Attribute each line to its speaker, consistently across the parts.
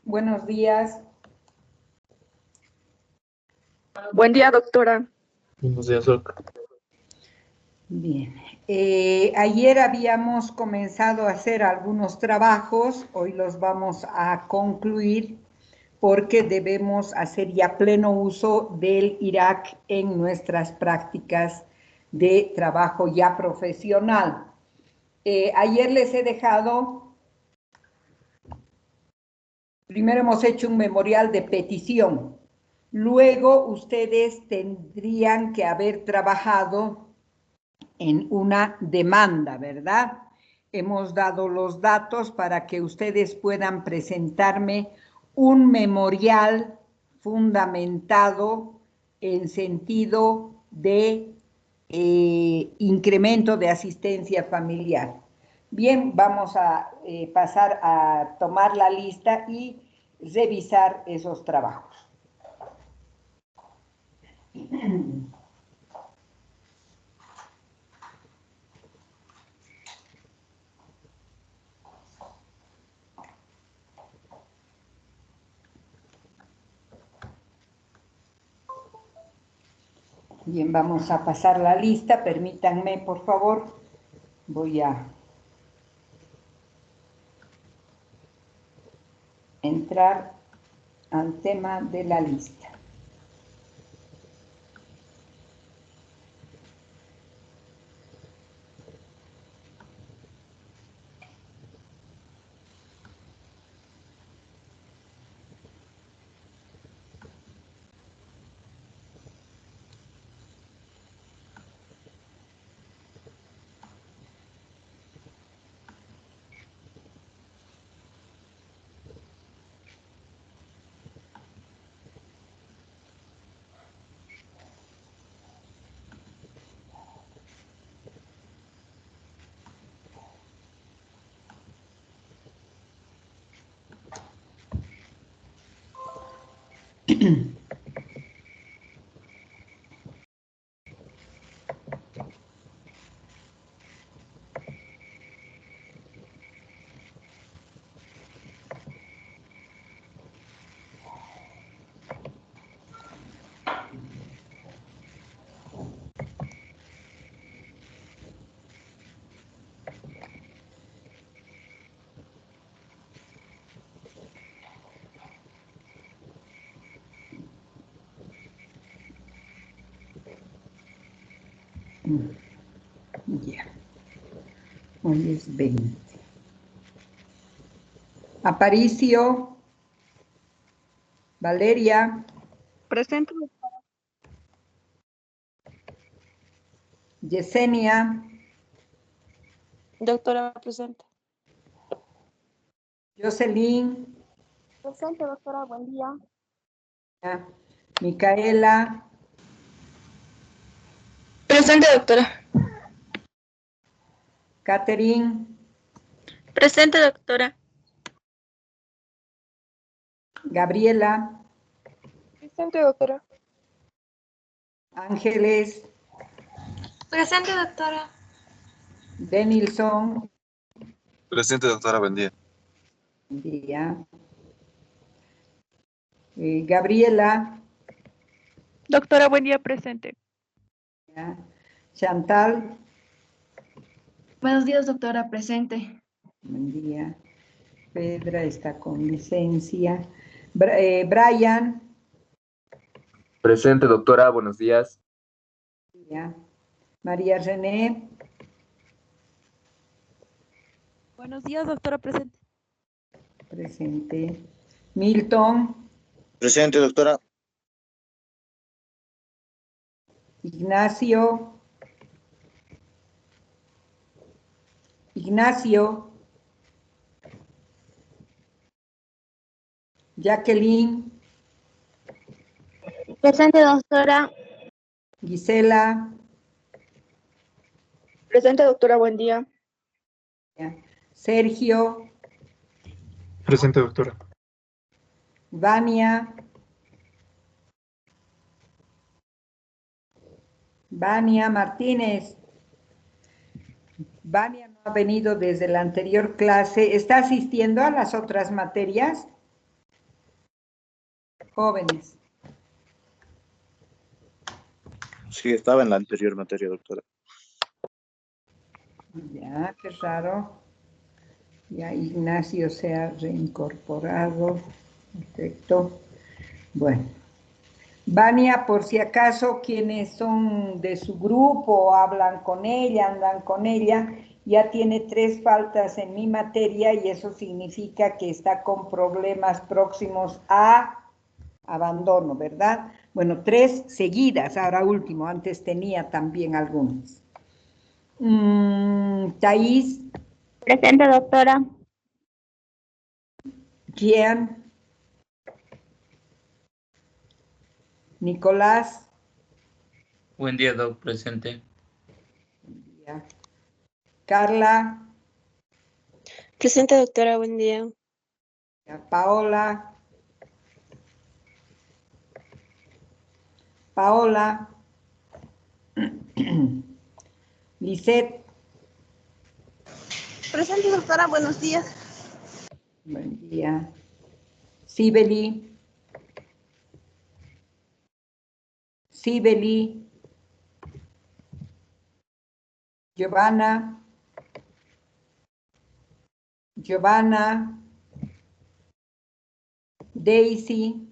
Speaker 1: Buenos días.
Speaker 2: Buen día, doctora.
Speaker 3: Buenos días, doctor.
Speaker 1: Bien. Ayer habíamos comenzado a hacer algunos trabajos, hoy los vamos a concluir porque debemos hacer ya pleno uso del IRAC en nuestras prácticas de trabajo ya profesional. Ayer les he dejado, primero hemos hecho un memorial de petición, luego ustedes tendrían que haber trabajado en una demanda, ¿verdad? Hemos dado los datos para que ustedes puedan presentarme un memorial fundamentado en sentido de incremento de asistencia familiar. Bien, vamos a pasar a tomar la lista y revisar esos trabajos. Bien, vamos a pasar la lista. Permítanme, por favor. Voy a entrar al tema de la lista. Ya. Hoy es 20. Aparicio. Valeria.
Speaker 2: Presente.
Speaker 1: Yesenia.
Speaker 4: Doctora, presente.
Speaker 1: Jocelyn.
Speaker 4: Presente, doctora, buen día.
Speaker 1: Ya. Micaela.
Speaker 2: Presente, doctora.
Speaker 1: Catherine.
Speaker 2: Presente, doctora.
Speaker 1: Gabriela.
Speaker 4: Presente, doctora.
Speaker 1: Ángeles.
Speaker 5: Presente, doctora.
Speaker 1: Denilson.
Speaker 6: Presente, doctora, buen día.
Speaker 1: Buen día. Gabriela.
Speaker 2: Doctora, buen día, presente.
Speaker 1: Ya. Chantal.
Speaker 5: Buenos días, doctora, presente.
Speaker 1: Buen día. Pedra está con licencia. Brian.
Speaker 3: Presente, doctora, buenos días.
Speaker 1: Ya. María René.
Speaker 4: Buenos días, doctora, presente.
Speaker 1: Presente. Milton.
Speaker 7: Presente, doctora.
Speaker 1: Ignacio. Ignacio. Jacqueline.
Speaker 4: Presente, doctora.
Speaker 1: Gisela.
Speaker 2: Presente, doctora, buen día.
Speaker 1: Ya. Sergio.
Speaker 3: Presente, doctora.
Speaker 1: Vania. Vania Martínez. Vania no ha venido desde la anterior clase. ¿Está asistiendo a las otras materias? Jóvenes.
Speaker 7: Sí, estaba en la anterior materia, doctora.
Speaker 1: Ya, qué raro. Ya Ignacio se ha reincorporado. Perfecto. Bueno. Vania, por si acaso, quienes son de su grupo, hablan con ella, andan con ella, ya tiene 3 faltas en mi materia y eso significa que está con problemas próximos a abandono, ¿verdad? Bueno, 3 seguidas, ahora último, antes tenía también algunas. Thais,
Speaker 4: Presente, doctora.
Speaker 1: Gian, Nicolás,
Speaker 8: Buen día, doc, presente.
Speaker 1: ya. Carla,
Speaker 2: Presente, doctora. Buen día.
Speaker 1: ya. Paola, Lisette,
Speaker 4: Presente, doctora. Buenos días.
Speaker 1: buen día. Sibeli, Giovanna, Daisy,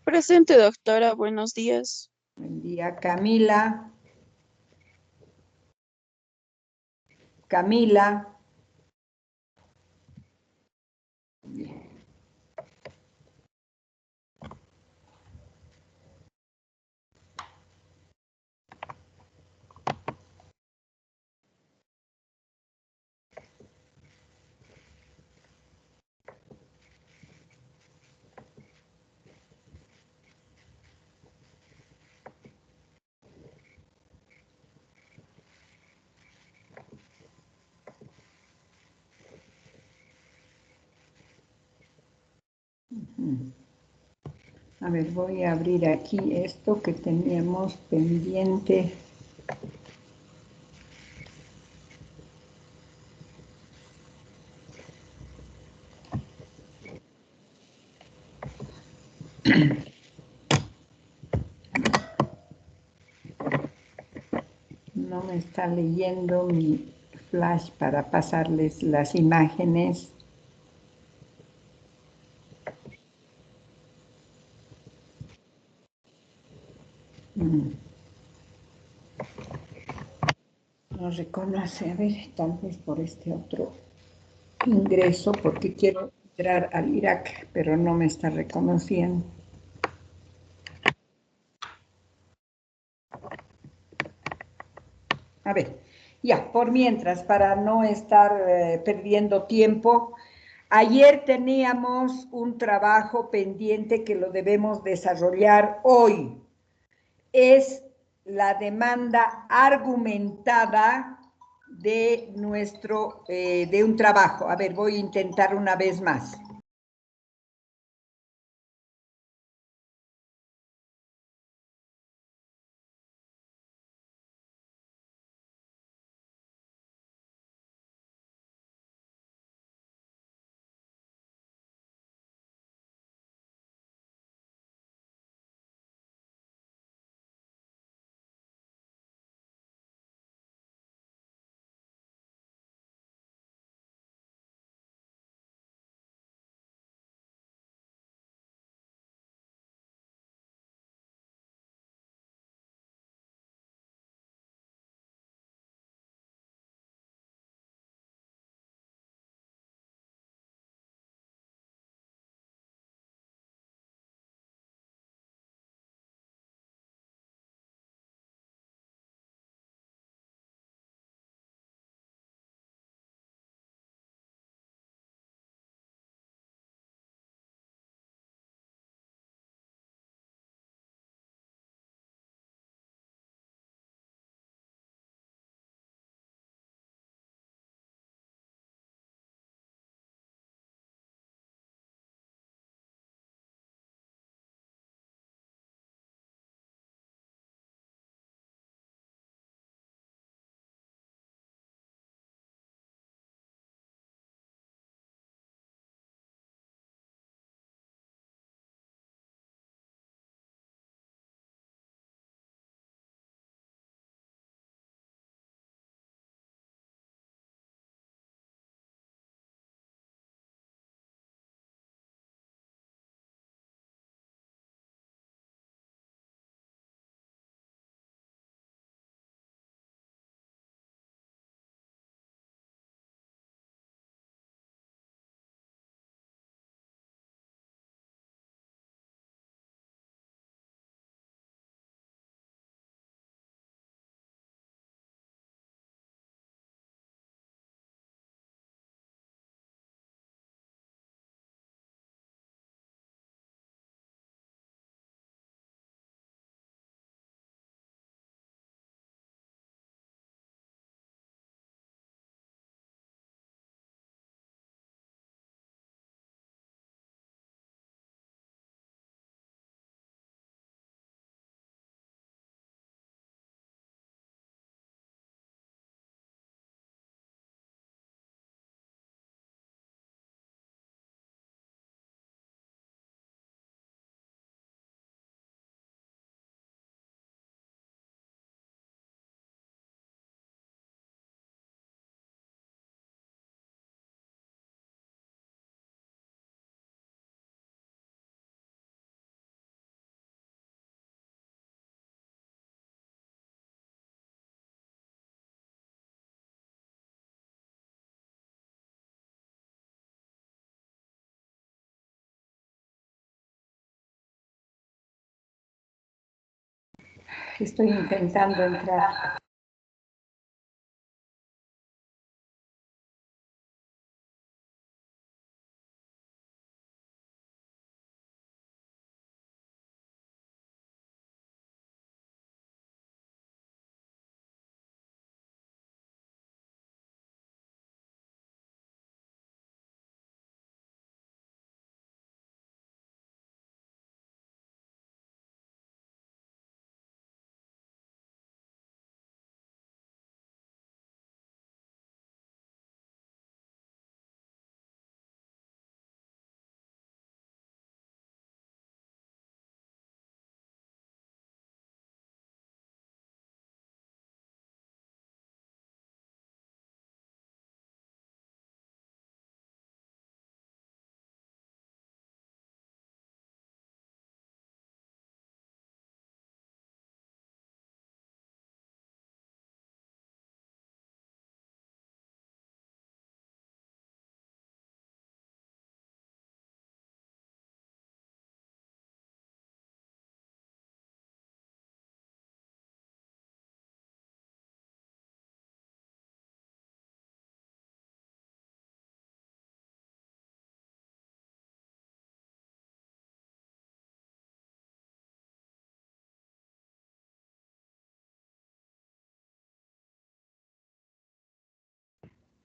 Speaker 2: Presente, doctora. Buenos días.
Speaker 1: buen día. Camila, bien. A ver, voy a abrir aquí esto que teníamos pendiente. No me está leyendo mi flash para pasarles las imágenes. No reconoce, a ver, tal vez por este otro ingreso, porque quiero entrar al Irak, pero no me está reconociendo. A ver, ya, por mientras, para no estar perdiendo tiempo, ayer teníamos un trabajo pendiente que lo debemos desarrollar hoy. Es la demanda argumentada de de un trabajo. A ver, voy a intentar una vez más. Estoy intentando entrar.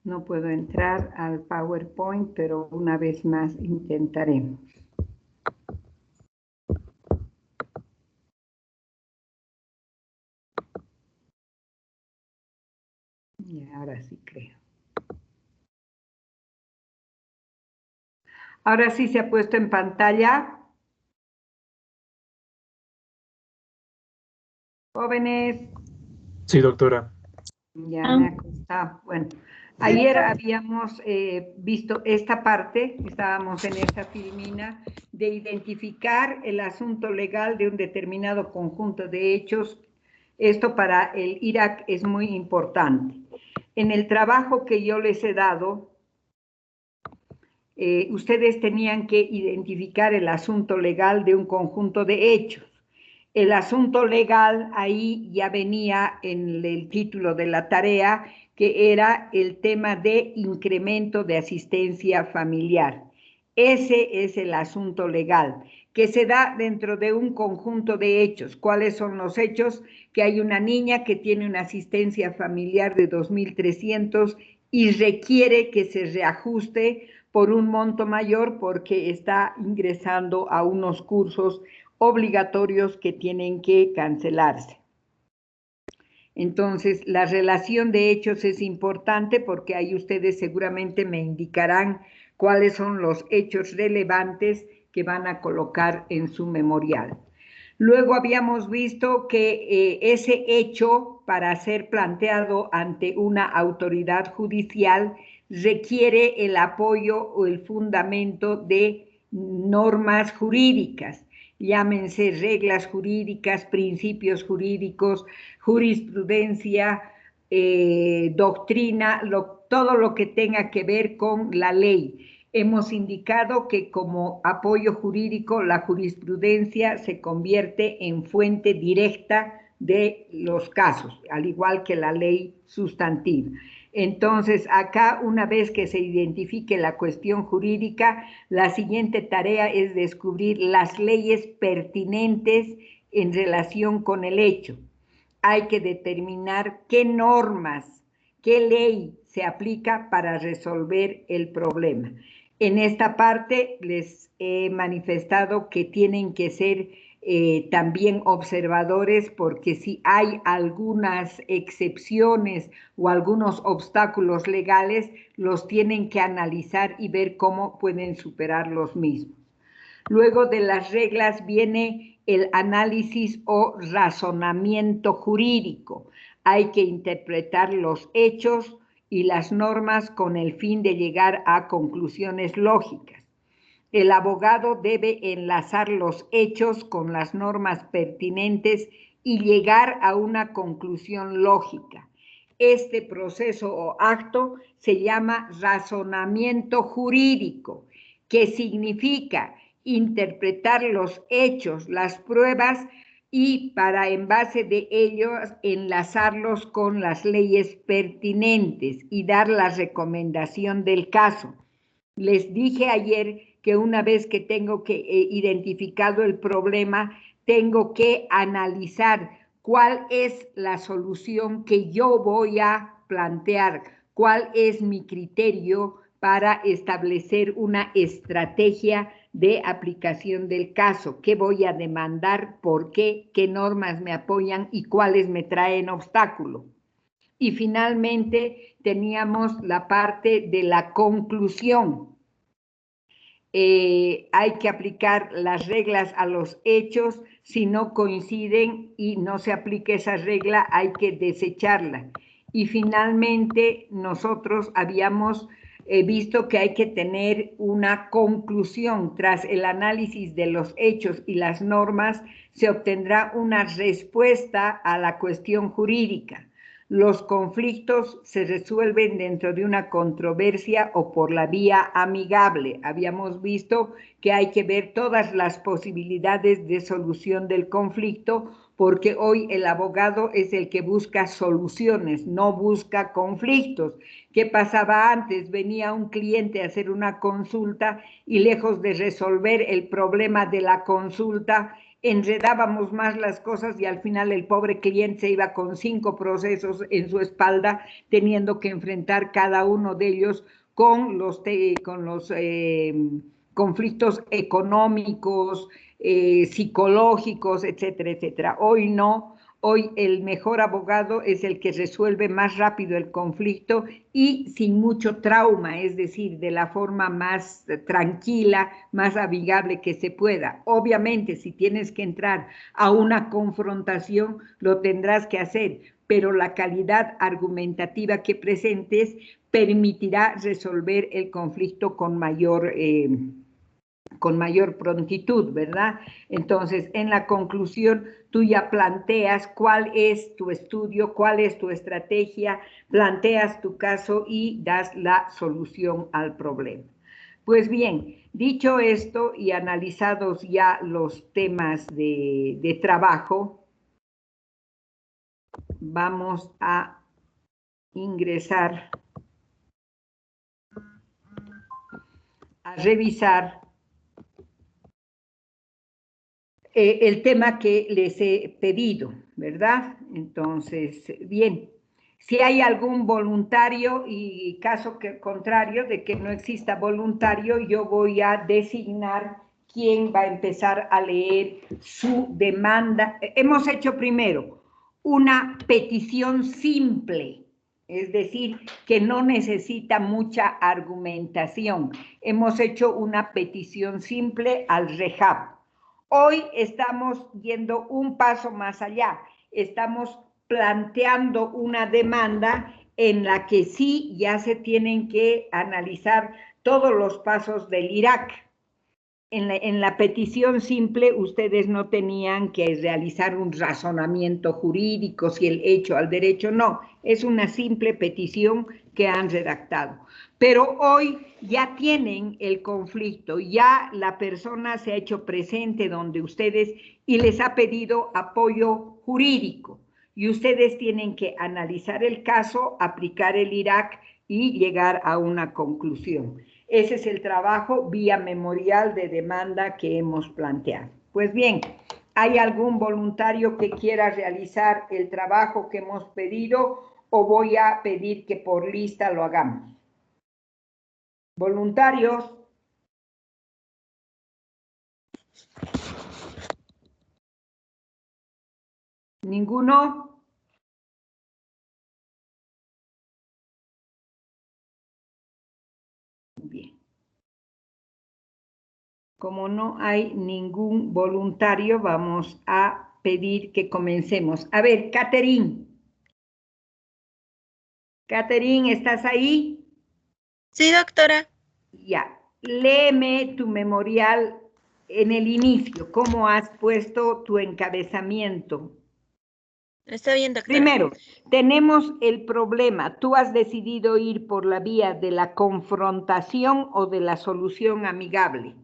Speaker 1: No puedo entrar al PowerPoint, pero una vez más intentaremos. Y ahora sí creo. Ahora sí se ha puesto en pantalla. Jóvenes.
Speaker 3: Sí, doctora.
Speaker 1: Ya me ha costado. Bueno, ayer habíamos visto esta parte, estábamos en esta filmina, de identificar el asunto legal de un determinado conjunto de hechos. Esto para el Irak es muy importante. En el trabajo que yo les he dado, ustedes tenían que identificar el asunto legal de un conjunto de hechos. El asunto legal ahí ya venía en el título de la tarea, que era el tema de incremento de asistencia familiar. Ese es el asunto legal, que se da dentro de un conjunto de hechos. ¿Cuáles son los hechos? Que hay una niña que tiene una asistencia familiar de 2.300 y requiere que se reajuste por un monto mayor porque está ingresando a unos cursos obligatorios que tienen que cancelarse. Entonces, la relación de hechos es importante porque ahí ustedes seguramente me indicarán cuáles son los hechos relevantes que van a colocar en su memorial. Luego habíamos visto que ese hecho, para ser planteado ante una autoridad judicial, requiere el apoyo o el fundamento de normas jurídicas, llámense reglas jurídicas, principios jurídicos, jurisprudencia, doctrina, todo lo que tenga que ver con la ley. Hemos indicado que como apoyo jurídico la jurisprudencia se convierte en fuente directa de los casos, al igual que la ley sustantiva. Entonces, acá, una vez que se identifique la cuestión jurídica, la siguiente tarea es descubrir las leyes pertinentes en relación con el hecho. Hay que determinar qué normas, qué ley se aplica para resolver el problema. En esta parte les he manifestado que tienen que ser también observadores, porque si hay algunas excepciones o algunos obstáculos legales, los tienen que analizar y ver cómo pueden superar los mismos. Luego de las reglas viene el análisis o razonamiento jurídico. Hay que interpretar los hechos y las normas con el fin de llegar a conclusiones lógicas. El abogado debe enlazar los hechos con las normas pertinentes y llegar a una conclusión lógica. Este proceso o acto se llama razonamiento jurídico, que significa interpretar los hechos, las pruebas y para en base de ellos enlazarlos con las leyes pertinentes y dar la recomendación del caso. Les dije ayer que una vez que tengo que identificado el problema, tengo que analizar cuál es la solución que yo voy a plantear, cuál es mi criterio para establecer una estrategia de aplicación del caso, qué voy a demandar, por qué normas me apoyan y cuáles me traen obstáculo. Y finalmente teníamos la parte de la conclusión. Hay que aplicar las reglas a los hechos, si no coinciden y no se aplica esa regla, hay que desecharla. Y finalmente nosotros habíamos visto que hay que tener una conclusión. Tras el análisis de los hechos y las normas, se obtendrá una respuesta a la cuestión jurídica. Los conflictos se resuelven dentro de una controversia o por la vía amigable. Habíamos visto que hay que ver todas las posibilidades de solución del conflicto, porque hoy el abogado es el que busca soluciones, no busca conflictos. ¿Qué pasaba antes? Venía un cliente a hacer una consulta y lejos de resolver el problema de la consulta, enredábamos más las cosas y al final el pobre cliente se iba con 5 procesos en su espalda, teniendo que enfrentar cada uno de ellos con los conflictos económicos, psicológicos, etcétera, etcétera. Hoy no, hoy el mejor abogado es el que resuelve más rápido el conflicto y sin mucho trauma, es decir, de la forma más tranquila, más amigable que se pueda. Obviamente, si tienes que entrar a una confrontación, lo tendrás que hacer, pero la calidad argumentativa que presentes permitirá resolver el conflicto con mayor prontitud, ¿verdad? Entonces, en la conclusión, tú ya planteas cuál es tu estudio, cuál es tu estrategia, planteas tu caso y das la solución al problema. Pues bien, dicho esto y analizados ya los temas de trabajo, vamos a ingresar a revisar el tema que les he pedido, ¿verdad? Entonces, bien, si hay algún voluntario y caso contrario de que no exista voluntario, yo voy a designar quién va a empezar a leer su demanda. Hemos hecho primero una petición simple, es decir, que no necesita mucha argumentación. Hemos hecho una petición simple al REHAB. Hoy estamos yendo un paso más allá, estamos planteando una demanda en la que sí ya se tienen que analizar todos los pasos del IRAC. En la petición simple ustedes no tenían que realizar un razonamiento jurídico, si el hecho al derecho, no, es una simple petición que han redactado. Pero hoy ya tienen el conflicto, ya la persona se ha hecho presente donde ustedes y les ha pedido apoyo jurídico. Y ustedes tienen que analizar el caso, aplicar el IRAC y llegar a una conclusión. Ese es el trabajo vía memorial de demanda que hemos planteado. Pues bien, ¿hay algún voluntario que quiera realizar el trabajo que hemos pedido o voy a pedir que por lista lo hagamos? ¿Voluntarios? ¿Ninguno? Bien. Como no hay ningún voluntario, vamos a pedir que comencemos. A ver, Catherine. Catherine, ¿estás ahí?
Speaker 2: Sí, doctora.
Speaker 1: Ya. Léeme tu memorial en el inicio. ¿Cómo has puesto tu encabezamiento?
Speaker 2: Está bien, doctora.
Speaker 1: Primero, tenemos el problema. ¿Tú has decidido ir por la vía de la confrontación o de la solución amigable?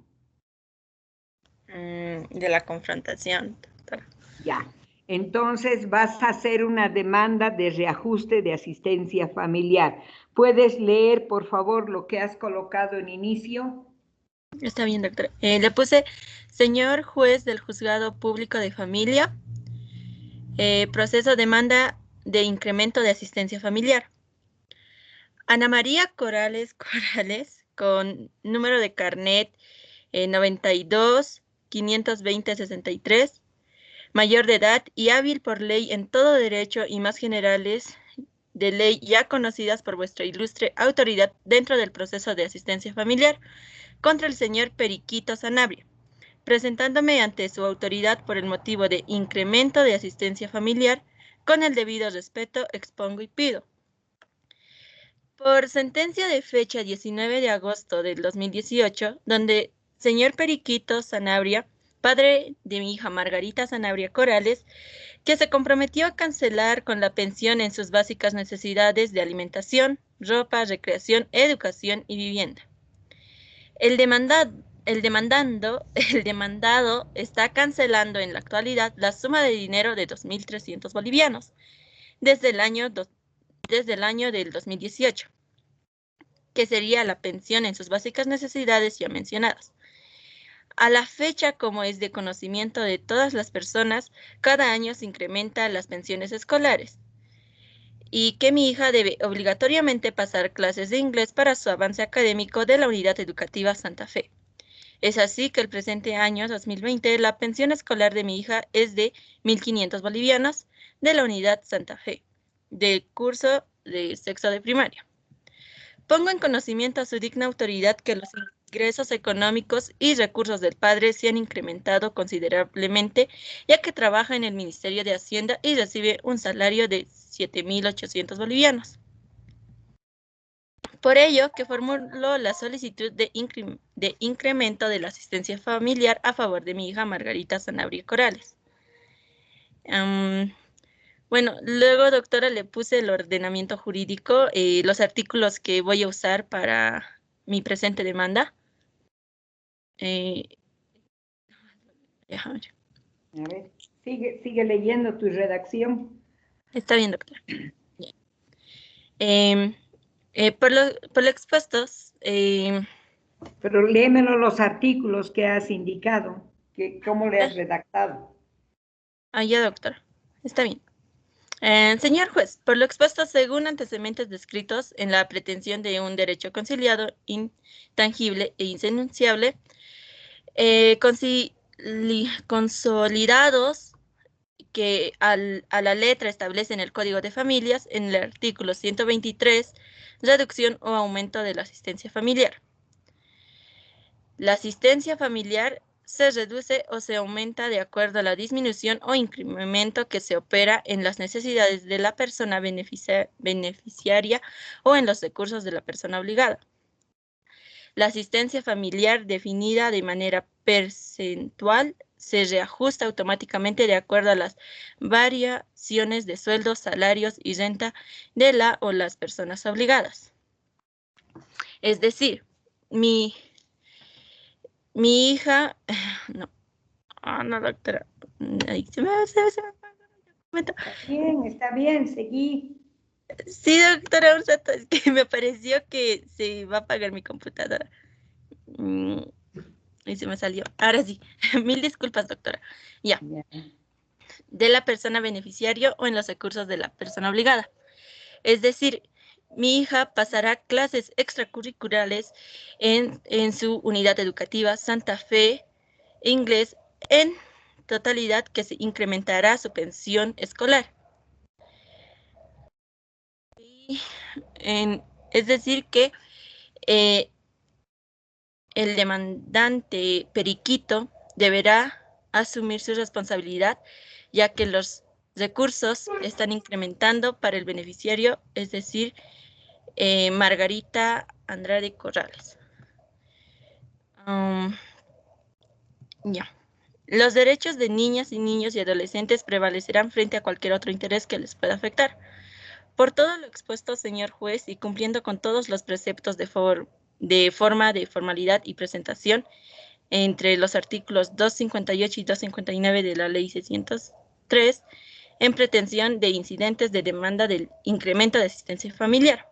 Speaker 2: De la confrontación, doctora.
Speaker 1: Ya. Entonces vas a hacer una demanda de reajuste de asistencia familiar. ¿Puedes leer, por favor, lo que has colocado en inicio?
Speaker 2: Está bien, doctora. Le puse, señor juez del Juzgado Público de Familia, proceso demanda de incremento de asistencia familiar. Ana María Corales, con número de carnet 92-520-63, mayor de edad y hábil por ley en todo derecho y más generales de ley ya conocidas por vuestra ilustre autoridad dentro del proceso de asistencia familiar contra el señor Periquito Sanabria, presentándome ante su autoridad por el motivo de incremento de asistencia familiar, con el debido respeto expongo y pido. Por sentencia de fecha 19 de agosto del 2018, donde señor Periquito Sanabria, padre de mi hija Margarita Sanabria Corales, que se comprometió a cancelar con la pensión en sus básicas necesidades de alimentación, ropa, recreación, educación y vivienda. El demandado está cancelando en la actualidad la suma de dinero de 2.300 bolivianos desde el año del 2018, que sería la pensión en sus básicas necesidades ya mencionadas. A la fecha, como es de conocimiento de todas las personas, cada año se incrementan las pensiones escolares y que mi hija debe obligatoriamente pasar clases de inglés para su avance académico de la Unidad Educativa Santa Fe. Es así que el presente año, 2020, la pensión escolar de mi hija es de 1.500 bolivianos de la Unidad Santa Fe, del curso de sexto de primaria. Pongo en conocimiento a su digna autoridad que los ingresos económicos y recursos del padre se han incrementado considerablemente, ya que trabaja en el Ministerio de Hacienda y recibe un salario de 7.800 bolivianos. Por ello, que formulo la solicitud de incremento de la asistencia familiar a favor de mi hija Margarita Sanabria Corales. Bueno, luego, doctora, le puse el ordenamiento jurídico, los artículos que voy a usar para mi presente demanda. Déjame ver.
Speaker 1: A ver, sigue leyendo tu redacción.
Speaker 2: Está bien, doctora. Por lo expuesto,
Speaker 1: Pero léemelo los artículos que has indicado, cómo le has redactado.
Speaker 2: ya, doctora. Está bien. Señor juez, por lo expuesto, según antecedentes descritos en la pretensión de un derecho conciliado, intangible e insenunciable, consolidados que a la letra establecen el Código de Familias en el artículo 123, reducción o aumento de la asistencia familiar. La asistencia familiar se reduce o se aumenta de acuerdo a la disminución o incremento que se opera en las necesidades de la persona beneficiaria o en los recursos de la persona obligada. La asistencia familiar definida de manera percentual se reajusta automáticamente de acuerdo a las variaciones de sueldos, salarios y renta de la o las personas obligadas. Es decir, mi hija, no, doctora, ahí se me
Speaker 1: Está bien, seguí.
Speaker 2: Sí, doctora, un rato, es que me pareció que se va a apagar mi computadora. Y se me salió. Ahora sí, 1000 disculpas, doctora. Ya. De la persona beneficiaria o en los recursos de la persona obligada. Es decir, mi hija pasará clases extracurriculares en su unidad educativa Santa Fe, inglés, en totalidad que se incrementará su pensión escolar. Es decir que el demandante Periquito deberá asumir su responsabilidad, ya que los recursos están incrementando para el beneficiario, es decir, Margarita Andrade Corrales. Ya. Los derechos de niñas y niños y adolescentes prevalecerán frente a cualquier otro interés que les pueda afectar. Por todo lo expuesto, señor juez, y cumpliendo con todos los preceptos de formalidad y presentación, entre los artículos 258 y 259 de la Ley 600 603 en pretensión de incidentes de demanda del incremento de asistencia familiar.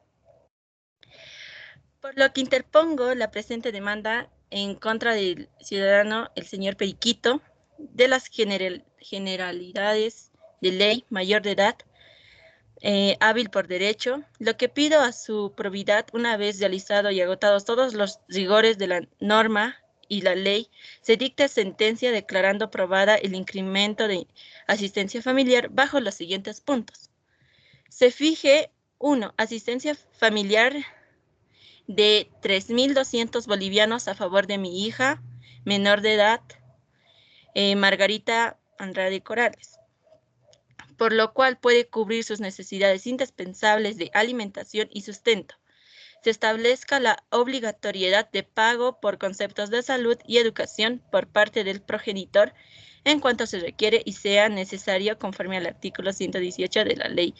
Speaker 2: Por lo que interpongo la presente demanda en contra del ciudadano, el señor Periquito, de las generalidades de ley, mayor de edad, hábil por derecho, lo que pido a su probidad, una vez realizado y agotados todos los rigores de la norma y la ley, se dicte sentencia declarando aprobada el incremento de asistencia familiar bajo los siguientes puntos. Se fije, 1, asistencia familiar de 3.200 bolivianos a favor de mi hija menor de edad, Margarita Andrade Corrales, por lo cual puede cubrir sus necesidades indispensables de alimentación y sustento. Se establezca la obligatoriedad de pago por conceptos de salud y educación por parte del progenitor en cuanto se requiere y sea necesario conforme al artículo 118 de la ley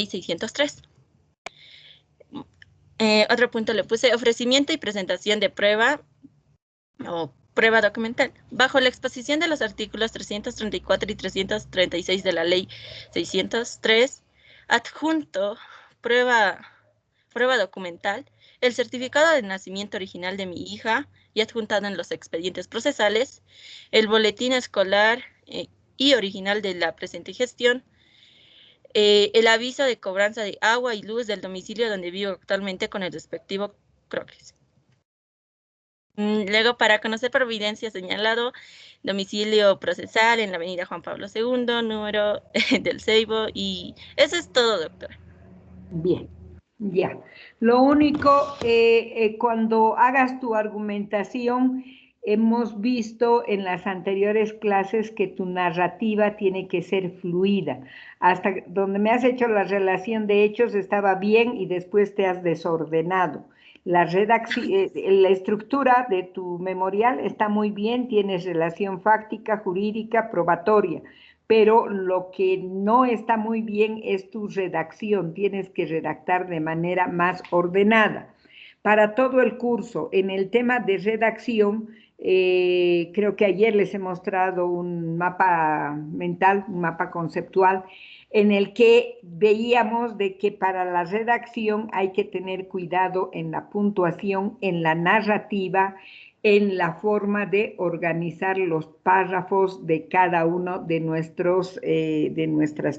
Speaker 2: 603. Otro punto le puse ofrecimiento y presentación de prueba o prueba documental. Bajo la exposición de los artículos 334 y 336 de la ley 603, adjunto prueba documental, el certificado de nacimiento original de mi hija y adjuntado en los expedientes procesales, el boletín escolar y original de la presente gestión, el aviso de cobranza de agua y luz del domicilio donde vivo actualmente con el respectivo croquis. Luego, para conocer providencia señalado, domicilio procesal en la avenida Juan Pablo II, número del Ceibo, y eso es todo, doctora.
Speaker 1: Bien, ya. Lo único, cuando hagas tu argumentación, hemos visto en las anteriores clases que tu narrativa tiene que ser fluida. Hasta donde me has hecho la relación de hechos estaba bien y después te has desordenado. La estructura de tu memorial está muy bien, tienes relación fáctica, jurídica, probatoria, pero lo que no está muy bien es tu redacción. Tienes que redactar de manera más ordenada. Para todo el curso, en el tema de redacción, creo que ayer les he mostrado un mapa mental, un mapa conceptual, en el que veíamos de que para la redacción hay que tener cuidado en la puntuación, en la narrativa, en la forma de organizar los párrafos de cada uno de nuestras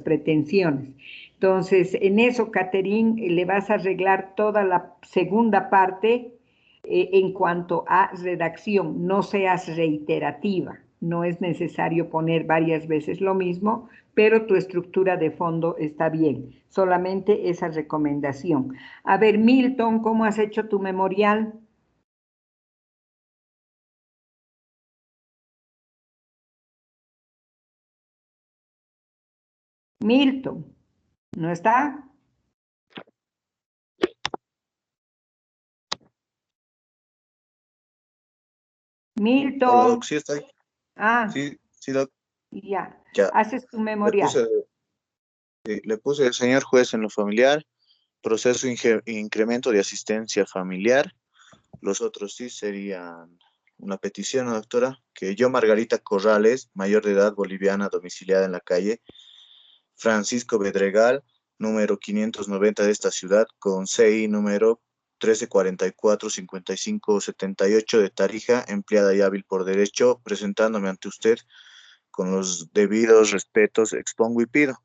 Speaker 1: pretensiones. Entonces, en eso, Caterín, le vas a arreglar toda la segunda parte en cuanto a redacción. No seas reiterativa, no es necesario poner varias veces lo mismo, pero tu estructura de fondo está bien. Solamente esa recomendación. A ver, Milton, ¿cómo has hecho tu memorial? Milton, ¿no está? Milton.
Speaker 7: Hola, Doc, sí está ahí.
Speaker 1: Ah,
Speaker 7: Sí, Doc.
Speaker 1: ya.
Speaker 7: Ya.
Speaker 1: Haces tu memorial.
Speaker 7: Le puse señor juez en lo familiar, proceso incremento de asistencia familiar. Los otros sí serían una petición, ¿no, doctora? Que yo, Margarita Corrales, mayor de edad boliviana, domiciliada en la calle Francisco Bedregal, número 590 de esta ciudad, con CI número 1344-5578 de Tarija, empleada y hábil por derecho, presentándome ante usted con los debidos respetos, expongo y pido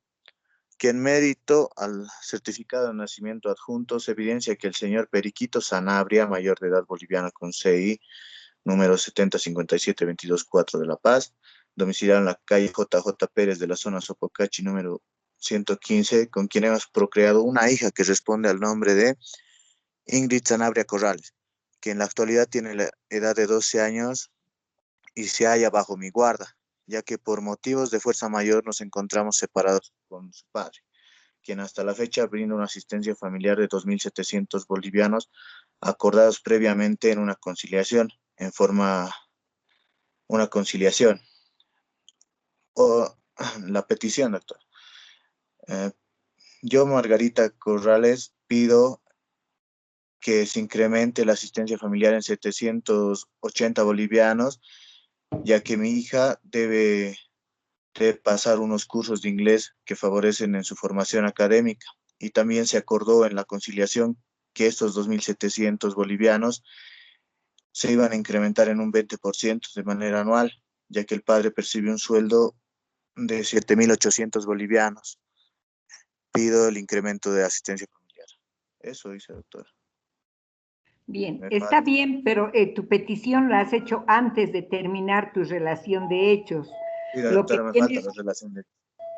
Speaker 7: que en mérito al certificado de nacimiento adjunto se evidencia que el señor Periquito Sanabria, mayor de edad boliviana con CI número 7057-224 de La Paz, domiciliado en la calle JJ Pérez de la zona Sopocachi número 115, con quien hemos procreado una hija que responde al nombre de Ingrid Sanabria Corrales, que en la actualidad tiene la edad de 12 años y se halla bajo mi guarda, ya que por motivos de fuerza mayor nos encontramos separados con su padre, quien hasta la fecha brinda una asistencia familiar de 2.700 bolivianos acordados previamente en una conciliación, o la petición, doctor. Yo, Margarita Corrales, pido que se incremente la asistencia familiar en 780 bolivianos, ya que mi hija debe de pasar unos cursos de inglés que favorecen en su formación académica. Y también se acordó en la conciliación que estos 2.700 bolivianos se iban a incrementar en un 20% de manera anual, ya que el padre percibe un sueldo de 7.800 bolivianos. Pido el incremento de asistencia familiar. Eso dice, doctora.
Speaker 1: Bien,
Speaker 7: Me
Speaker 1: está
Speaker 7: falta.
Speaker 1: bien, pero tu petición la has hecho antes de terminar tu relación de hechos.
Speaker 7: Sí,
Speaker 1: Lo que
Speaker 7: doctora, me falta
Speaker 1: tienes,
Speaker 7: la relación de...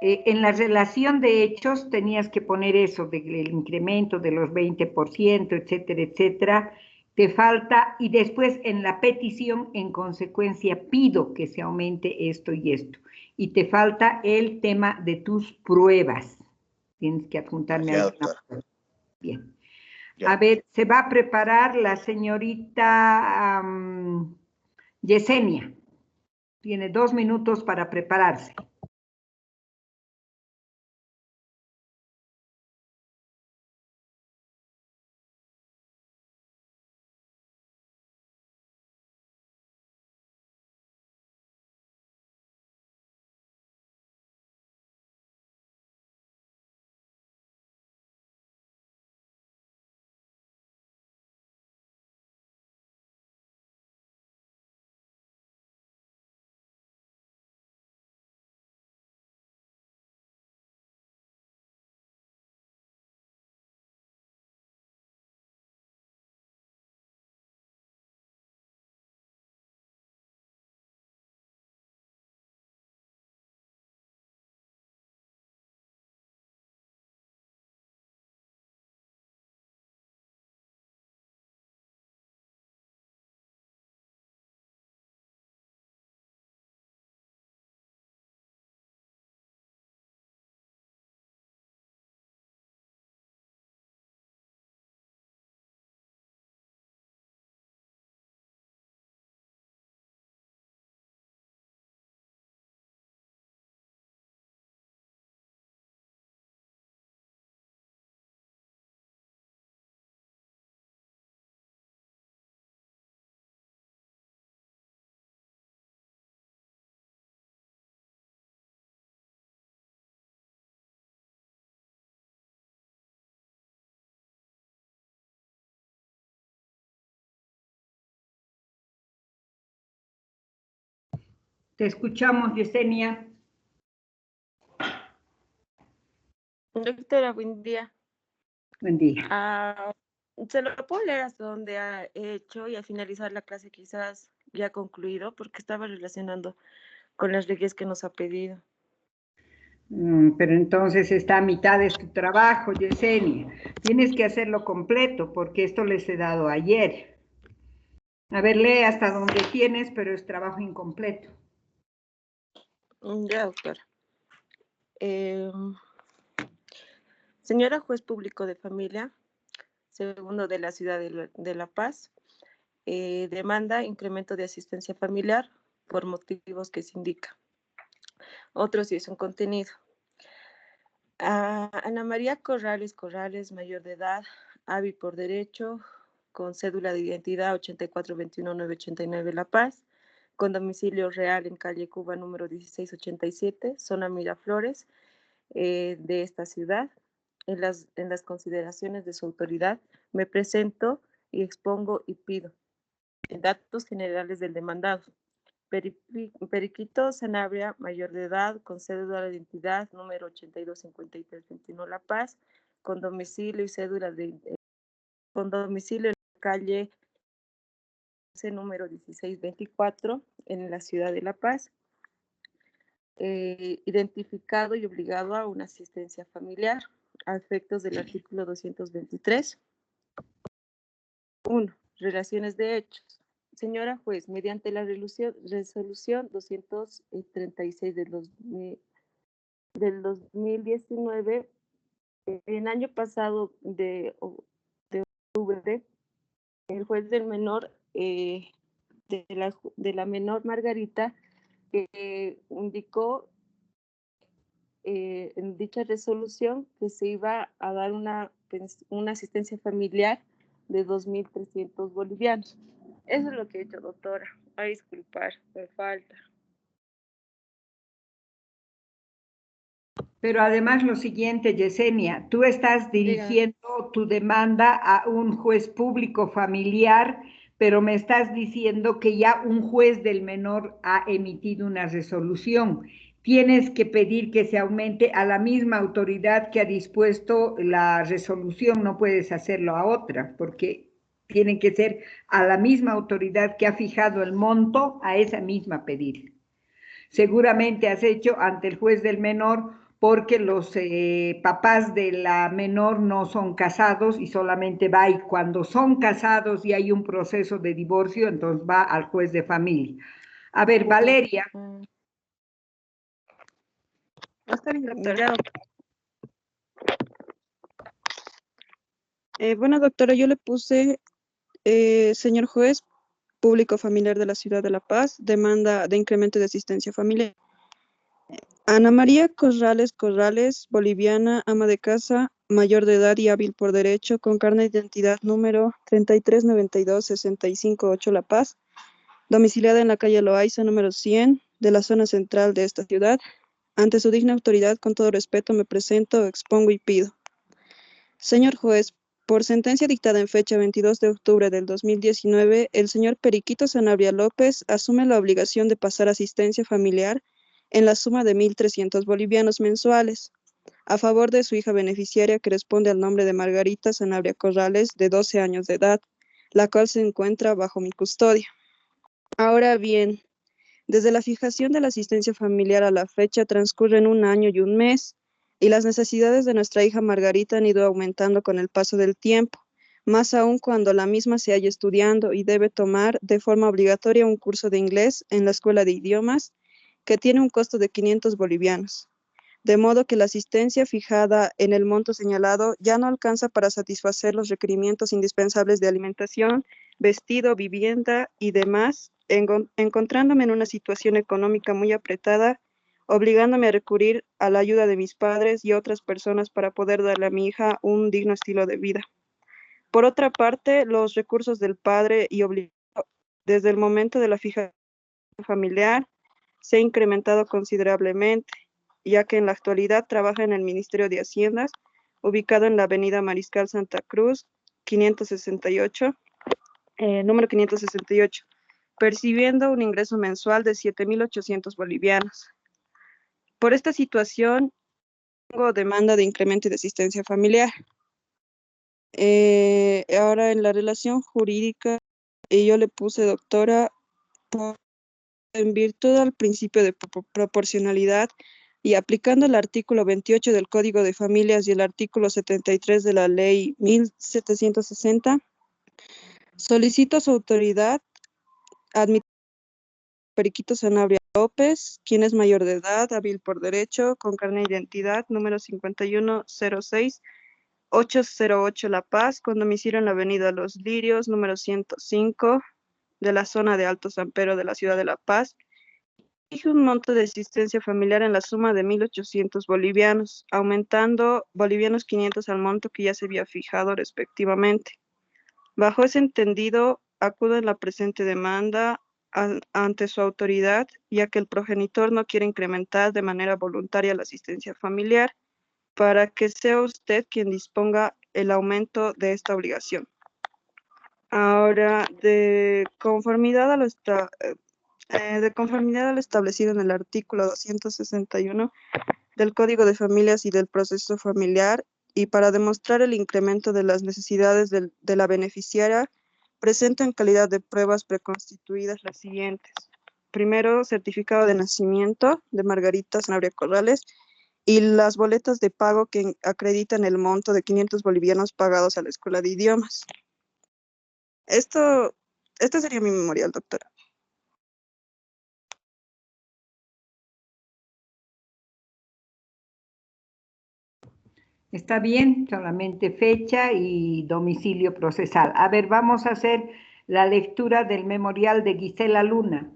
Speaker 1: en la relación de hechos tenías que poner eso, del incremento de los 20%, etcétera, etcétera. Te falta, y después en la petición, en consecuencia, pido que se aumente esto y esto. Y te falta el tema de tus pruebas. Tienes que apuntarme
Speaker 7: Ya,
Speaker 1: alguna
Speaker 7: doctora.
Speaker 1: prueba. Bien.
Speaker 7: Ya.
Speaker 1: A ver, se va a preparar la señorita Yesenia. Tiene 2 minutos para prepararse. Te escuchamos, Yesenia.
Speaker 2: Doctora, buen día.
Speaker 1: Buen día.
Speaker 2: Se lo puedo leer hasta donde ha hecho y al finalizar la clase quizás ya ha concluido porque estaba relacionando con las leyes que nos ha pedido.
Speaker 1: Pero entonces está a mitad de tu trabajo, Yesenia. Tienes que hacerlo completo porque esto les he dado ayer. A ver, lee hasta donde tienes, pero es trabajo incompleto.
Speaker 2: Ya, doctora. Señora juez público de familia, segundo de la ciudad de La Paz, demanda incremento de asistencia familiar por motivos que se indica. Otro sí es un contenido. Ana María Corrales, mayor de edad, hábil por derecho, con cédula de identidad 8421989 La Paz, con domicilio real en calle Cuba número 1687, zona Miraflores, de esta ciudad. En las consideraciones de su autoridad, me presento y expongo y pido datos generales del demandado. Periquito Sanabria, mayor de edad, con cédula de identidad número 825321 La Paz, con domicilio y cédula con domicilio en la calle número 1624 en la ciudad de La Paz, identificado y obligado a una asistencia familiar a efectos del artículo 223. 1. Relaciones de hechos. Señora juez, mediante la resolución 236 del 2019, en año pasado de octubre, el juez del menor, de la menor Margarita, indicó en dicha resolución que se iba a dar una asistencia familiar de 2.300 bolivianos. Eso es lo que he hecho, doctora. A disculpar, me falta.
Speaker 1: Pero además lo siguiente, Yesenia, tú estás dirigiendo tu demanda a un juez público familiar, pero me estás diciendo que ya un juez del menor ha emitido una resolución. Tienes que pedir que se aumente a la misma autoridad que ha dispuesto la resolución, no puedes hacerlo a otra, porque tiene que ser a la misma autoridad que ha fijado el monto, a esa misma pedir. Seguramente has hecho ante el juez del menor porque los papás de la menor no son casados y solamente va, y cuando son casados y hay un proceso de divorcio, entonces va al juez de familia. A ver, Valeria.
Speaker 9: Está bien, doctora. Bueno, doctora, yo le puse, señor juez público familiar de la ciudad de La Paz, demanda de incremento de asistencia familiar. Ana María Corrales, boliviana, ama de casa, mayor de edad y hábil por derecho, con carnet de identidad número 3392-658 La Paz, domiciliada en la calle Loaiza, número 100, de la zona central de esta ciudad. Ante su digna autoridad, con todo respeto, me presento, expongo y pido. Señor juez, por sentencia dictada en fecha 22 de octubre del 2019, el señor Periquito Sanabria López asume la obligación de pasar asistencia familiar en la suma de 1.300 bolivianos mensuales, a favor de su hija beneficiaria que responde al nombre de Margarita Sanabria Corrales, de 12 años de edad, la cual se encuentra bajo mi custodia. Ahora bien, desde la fijación de la asistencia familiar a la fecha transcurren 1 año y 1 mes, y las necesidades de nuestra hija Margarita han ido aumentando con el paso del tiempo, más aún cuando la misma se halla estudiando y debe tomar de forma obligatoria un curso de inglés en la Escuela de Idiomas, que tiene un costo de 500 bolivianos. De modo que la asistencia fijada en el monto señalado ya no alcanza para satisfacer los requerimientos indispensables de alimentación, vestido, vivienda y demás, encontrándome en una situación económica muy apretada, obligándome a recurrir a la ayuda de mis padres y otras personas para poder darle a mi hija un digno estilo de vida. Por otra parte, los recursos del padre y desde el momento de la fijación familiar se ha incrementado considerablemente, ya que en la actualidad trabaja en el Ministerio de Haciendas, ubicado en la avenida Mariscal Santa Cruz, 568, número 568, percibiendo un ingreso mensual de 7.800 bolivianos. Por esta situación, tengo demanda de incremento de asistencia familiar. Ahora en la relación jurídica, yo le puse doctora en virtud al principio de proporcionalidad y aplicando el artículo 28 del Código de Familias y el artículo 73 de la Ley 1760, solicito a su autoridad admitir a Periquito Sanabria López, quien es mayor de edad, hábil por derecho, con carnet de identidad número 5106-808 La Paz, con domicilio en la avenida Los Lirios, número 105, de la zona de Alto San Pedro de la ciudad de La Paz. Exige un monto de asistencia familiar en la suma de 1.800 bolivianos, aumentando bolivianos 500 al monto que ya se había fijado respectivamente. Bajo ese entendido, acudo en la presente demanda ante su autoridad, ya que el progenitor no quiere incrementar de manera voluntaria la asistencia familiar, para que sea usted quien disponga el aumento de esta obligación. Ahora, de conformidad a lo establecido en el artículo 261 del Código de Familias y del Proceso Familiar, y para demostrar el incremento de las necesidades de la beneficiaria, presento en calidad de pruebas preconstituidas las siguientes. Primero, certificado de nacimiento de Margarita Sanabria Corrales y las boletas de pago que acreditan el monto de 500 bolivianos pagados a la Escuela de Idiomas. Este sería mi memorial, doctora.
Speaker 1: Está bien, solamente fecha y domicilio procesal. A ver, vamos a hacer la lectura del memorial de Gisela Luna.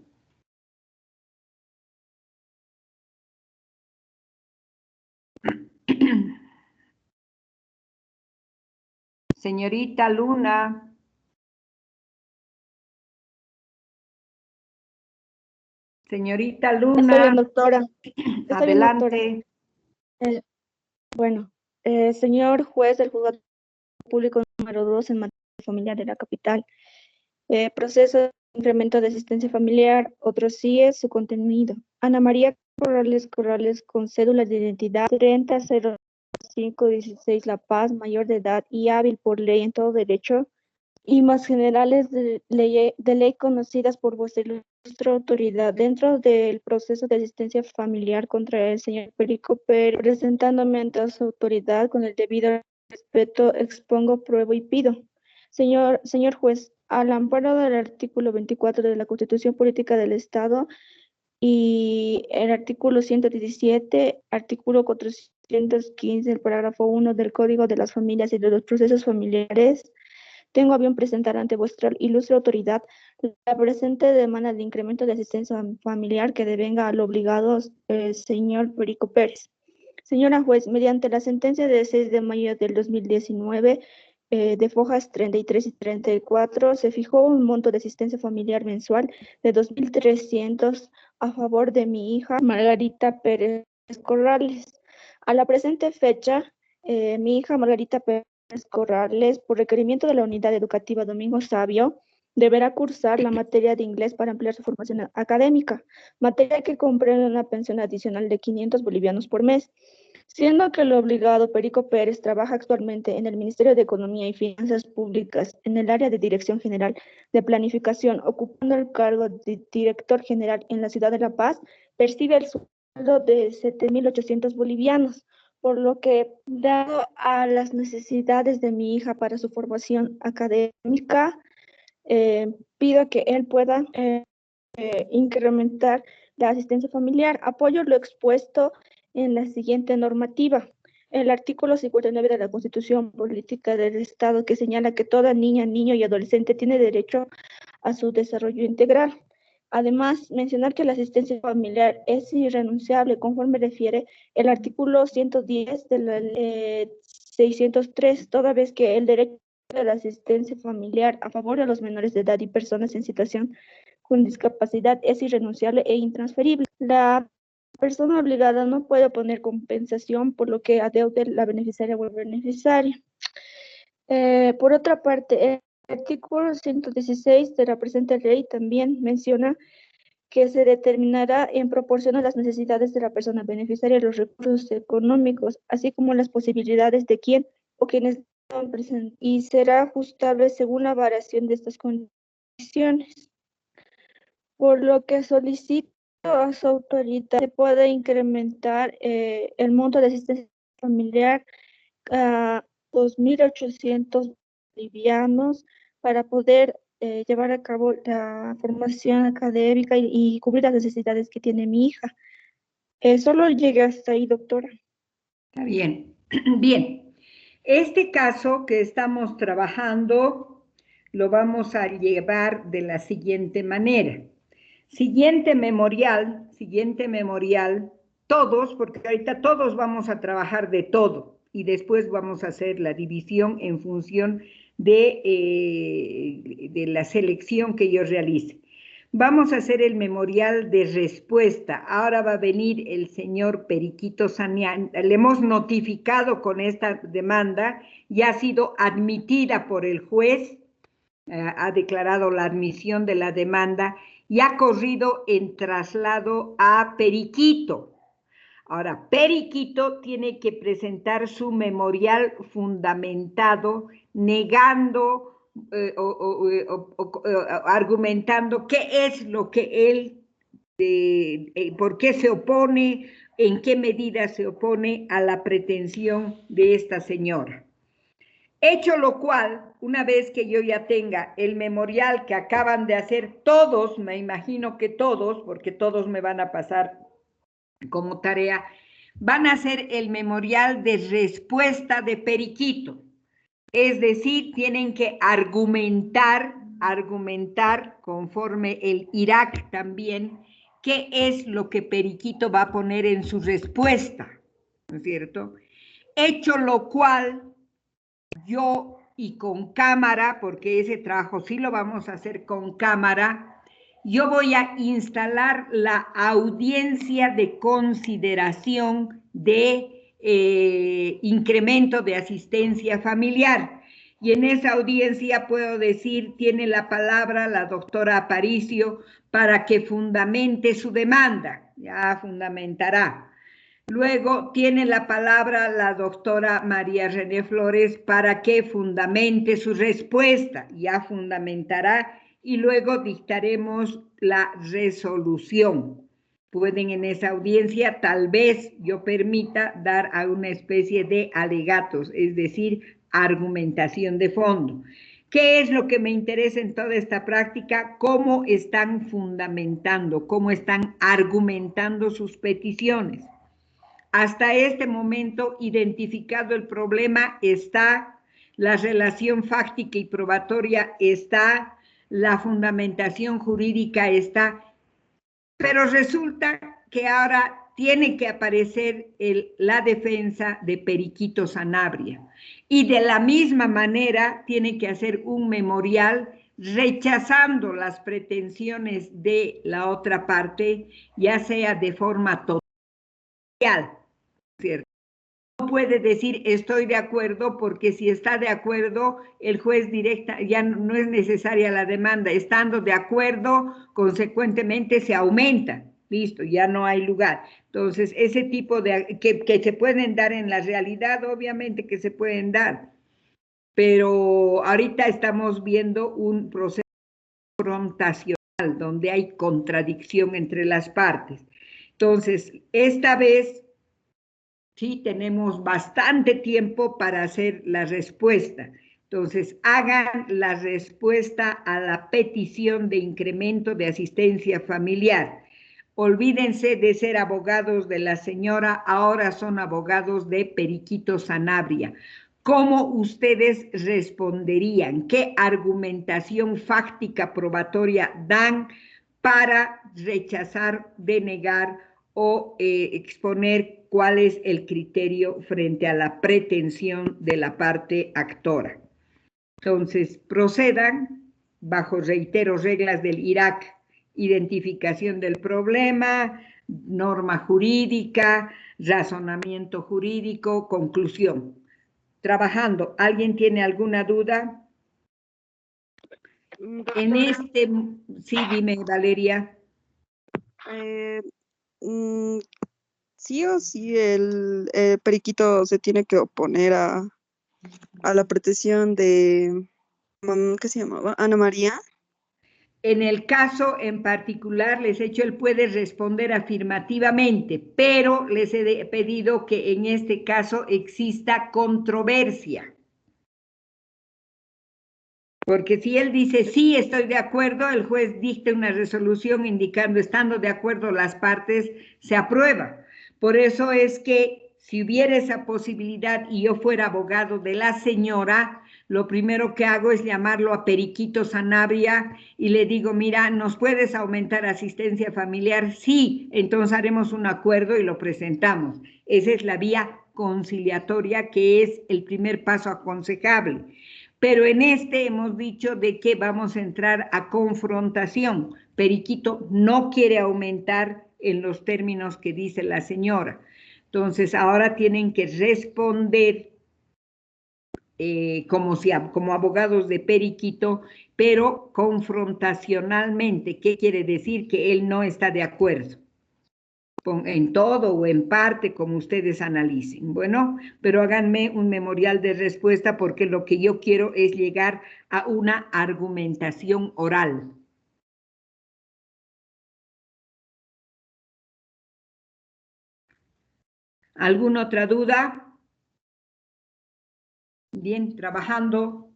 Speaker 1: Señorita Luna. Señorita Luna.
Speaker 4: Está bien, doctora.
Speaker 1: Adelante.
Speaker 4: Señor juez del juzgado público número 2 en materia familiar de la capital, proceso de incremento de asistencia familiar, otros CIES, su contenido. Ana María Corrales con cédula de identidad 300516 La Paz, mayor de edad y hábil por ley en todo derecho, y más generales de ley conocidas por vuestra ilustre autoridad dentro del proceso de asistencia familiar contra el señor Perico Pérez, presentándome ante su autoridad con el debido respeto, expongo, pruebo y pido. Señor juez, al amparo del artículo 24 de la Constitución Política del Estado y el artículo 117, artículo 415, el parágrafo 1 del Código de las Familias y de los Procesos Familiares, tengo a bien presentar ante vuestra ilustre autoridad la presente demanda de incremento de asistencia familiar que devenga al obligado señor Perico Pérez. Señora juez, mediante la sentencia de 6 de mayo del 2019, de fojas 33 y 34, se fijó un monto de asistencia familiar mensual de 2.300 a favor de mi hija Margarita Pérez Corrales. A la presente fecha, mi hija Margarita Pérez Corrales, por requerimiento de la Unidad Educativa Domingo Sabio, deberá cursar la materia de inglés para ampliar su formación académica, materia que comprende una pensión adicional de 500 bolivianos por mes. Siendo que el obligado Perico Pérez trabaja actualmente en el Ministerio de Economía y Finanzas Públicas en el área de Dirección General de Planificación, ocupando el cargo de Director General en la ciudad de La Paz, percibe el sueldo de 7.800 bolivianos, por lo que, dado a las necesidades de mi hija para su formación académica, pido que él pueda incrementar la asistencia familiar. Apoyo lo expuesto en la siguiente normativa. El artículo 59 de la Constitución Política del Estado, que señala que toda niña, niño y adolescente tiene derecho a su desarrollo integral. Además, mencionar que la asistencia familiar es irrenunciable, conforme refiere el artículo 110 de la ley 603, toda vez que el derecho a la asistencia familiar a favor de los menores de edad y personas en situación con discapacidad es irrenunciable e intransferible. La persona obligada no puede oponer compensación por lo que adeude la beneficiaria o el beneficiario. Por otra parte, el artículo 116 de la presente ley también menciona que se determinará en proporción a las necesidades de la persona beneficiaria los recursos económicos, así como las posibilidades de quien o quienes son presentes, y será ajustable según la variación de estas condiciones. Por lo que solicito a su autoridad se pueda incrementar el monto de asistencia familiar a 2.800 bolivianos para poder llevar a cabo la formación académica y cubrir las necesidades que tiene mi hija. Solo llegué hasta ahí, doctora.
Speaker 1: Está bien. Bien. Este caso que estamos trabajando lo vamos a llevar de la siguiente manera. Siguiente memorial, todos, porque ahorita todos vamos a trabajar de todo y después vamos a hacer la división en función de la selección que yo realice. Vamos a hacer el memorial de respuesta. Ahora va a venir el señor Periquito Sanian. Le hemos notificado con esta demanda y ha sido admitida por el juez, ha declarado la admisión de la demanda y ha corrido en traslado a Periquito. Ahora, Periquito tiene que presentar su memorial fundamentado, negando argumentando qué es lo que él, por qué se opone, en qué medida se opone a la pretensión de esta señora. Hecho lo cual, una vez que yo ya tenga el memorial que acaban de hacer todos, me imagino que todos, porque todos me van a pasar como tarea, van a hacer el memorial de respuesta de Periquito. Es decir, tienen que argumentar conforme el IRAC también, qué es lo que Periquito va a poner en su respuesta, ¿no es cierto? Hecho lo cual, yo y con cámara, porque ese trabajo sí lo vamos a hacer con cámara, yo voy a instalar la audiencia de consideración de incremento de asistencia familiar. Y en esa audiencia puedo decir, tiene la palabra la doctora Aparicio para que fundamente su demanda, ya fundamentará. Luego tiene la palabra la doctora María René Flores para que fundamente su respuesta, ya fundamentará, y luego dictaremos la resolución. Pueden en esa audiencia, tal vez yo permita dar a una especie de alegatos, es decir, argumentación de fondo. ¿Qué es lo que me interesa en toda esta práctica? ¿Cómo están fundamentando, cómo están argumentando sus peticiones? Hasta este momento, identificado el problema, está la relación fáctica y probatoria, está la fundamentación jurídica, está, pero resulta que ahora tiene que aparecer la defensa de Periquito Sanabria. Y de la misma manera tiene que hacer un memorial rechazando las pretensiones de la otra parte, ya sea de forma total, ¿cierto? No puede decir estoy de acuerdo, porque si está de acuerdo, el juez directa, ya no es necesaria la demanda. Estando de acuerdo, consecuentemente se aumenta. Listo, ya no hay lugar. Entonces, ese tipo de que se pueden dar en la realidad, obviamente que se pueden dar. Pero ahorita estamos viendo un proceso confrontacional donde hay contradicción entre las partes. Entonces, esta vez sí, tenemos bastante tiempo para hacer la respuesta. Entonces, hagan la respuesta a la petición de incremento de asistencia familiar. Olvídense de ser abogados de la señora, ahora son abogados de Periquito Sanabria. ¿Cómo ustedes responderían? ¿Qué argumentación fáctica probatoria dan para rechazar, denegar o exponer cuál es el criterio frente a la pretensión de la parte actora? Entonces, procedan bajo, reitero, reglas del IRAC: identificación del problema, norma jurídica, razonamiento jurídico, conclusión. Trabajando, ¿alguien tiene alguna duda? En este, sí, dime, Valeria.
Speaker 9: Sí o sí el periquito se tiene que oponer a la pretensión de, ¿qué se llamaba? Ana María.
Speaker 1: En el caso en particular, les he hecho, él puede responder afirmativamente, pero les he pedido que en este caso exista controversia. Porque si él dice, sí, estoy de acuerdo, el juez dicta una resolución indicando, estando de acuerdo las partes, se aprueba. Por eso es que si hubiera esa posibilidad y yo fuera abogado de la señora, lo primero que hago es llamarlo a Periquito Sanabria y le digo, mira, ¿nos puedes aumentar asistencia familiar? Sí, entonces haremos un acuerdo y lo presentamos. Esa es la vía conciliatoria, que es el primer paso aconsejable. Pero en este hemos dicho de que vamos a entrar a confrontación. Periquito no quiere aumentar en los términos que dice la señora. Entonces, ahora tienen que responder como abogados de Periquito, pero confrontacionalmente. ¿Qué quiere decir? Que él no está de acuerdo en todo o en parte, como ustedes analicen. Bueno, pero háganme un memorial de respuesta, porque lo que yo quiero es llegar a una argumentación oral. ¿Alguna otra duda? Bien, trabajando.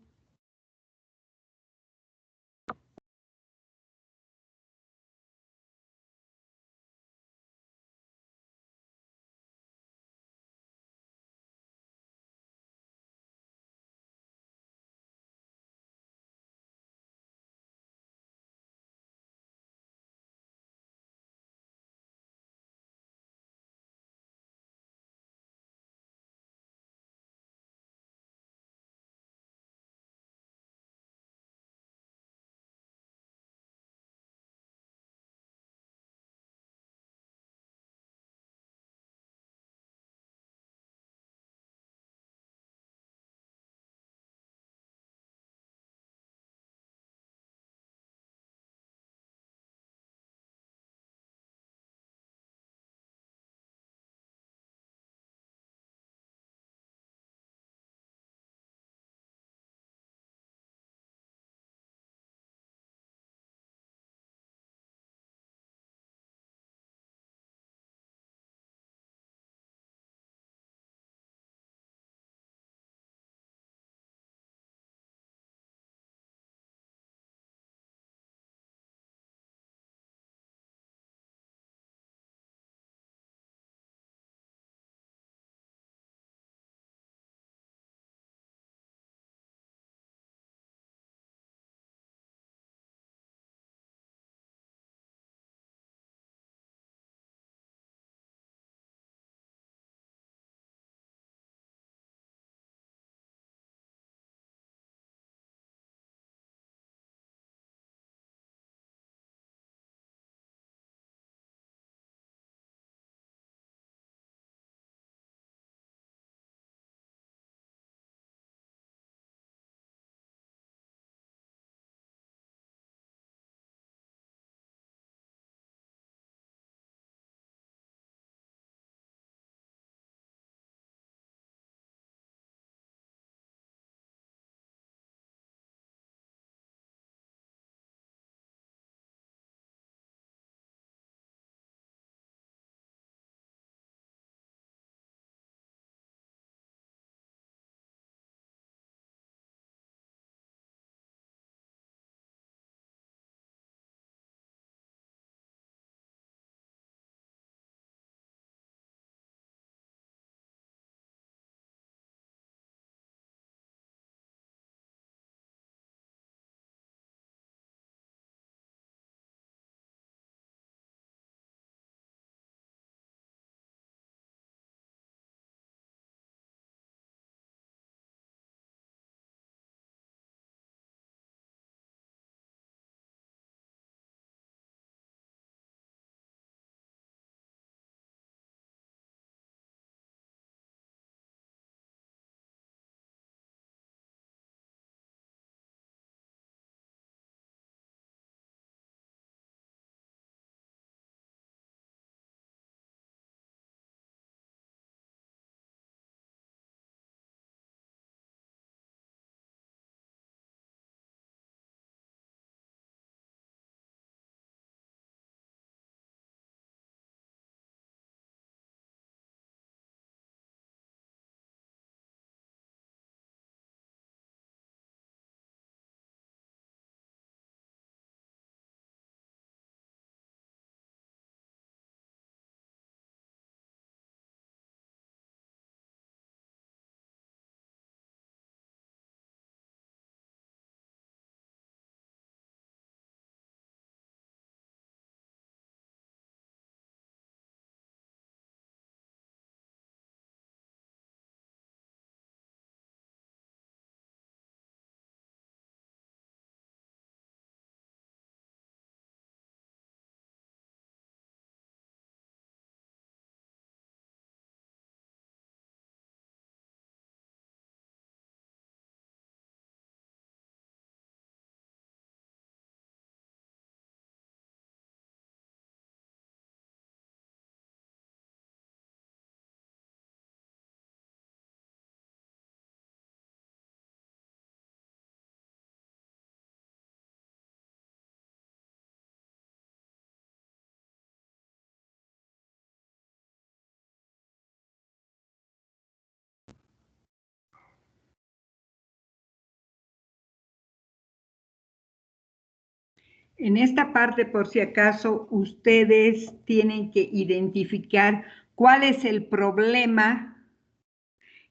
Speaker 1: En esta parte, por si acaso, ustedes tienen que identificar cuál es el problema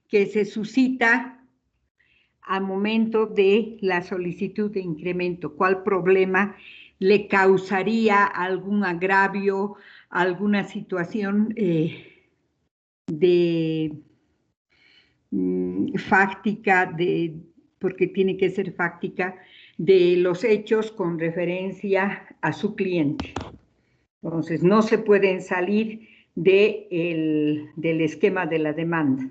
Speaker 1: que se suscita al momento de la solicitud de incremento. ¿Cuál problema le causaría algún agravio, alguna situación de fáctica, porque tiene que ser fáctica, de los hechos con referencia a su cliente? Entonces, no se pueden salir del esquema de la demanda.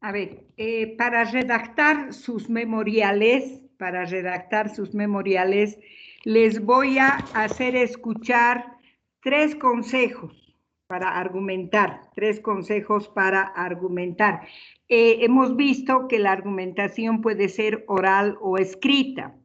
Speaker 1: A ver, para redactar sus memoriales, les voy a hacer escuchar 3 consejos para argumentar, 3 consejos para argumentar. Hemos visto que la argumentación puede ser oral o escrita.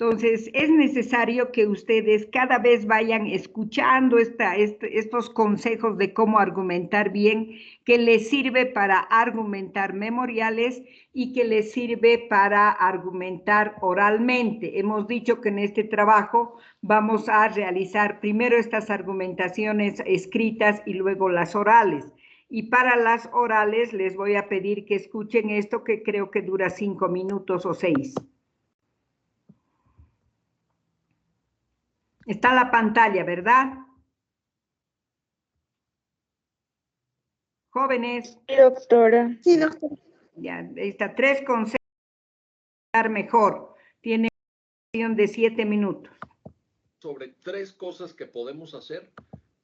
Speaker 1: Entonces, es necesario que ustedes cada vez vayan escuchando estos consejos de cómo argumentar bien, que les sirve para argumentar memoriales y que les sirve para argumentar oralmente. Hemos dicho que en este trabajo vamos a realizar primero estas argumentaciones escritas y luego las orales. Y para las orales les voy a pedir que escuchen esto, que creo que dura 5 minutos o 6. Está la pantalla, ¿verdad? Jóvenes.
Speaker 4: Sí, doctora.
Speaker 5: Sí, doctora.
Speaker 1: Ya, está 3 consejos para mejor. Tiene una de 7 minutos.
Speaker 10: Sobre 3 cosas que podemos hacer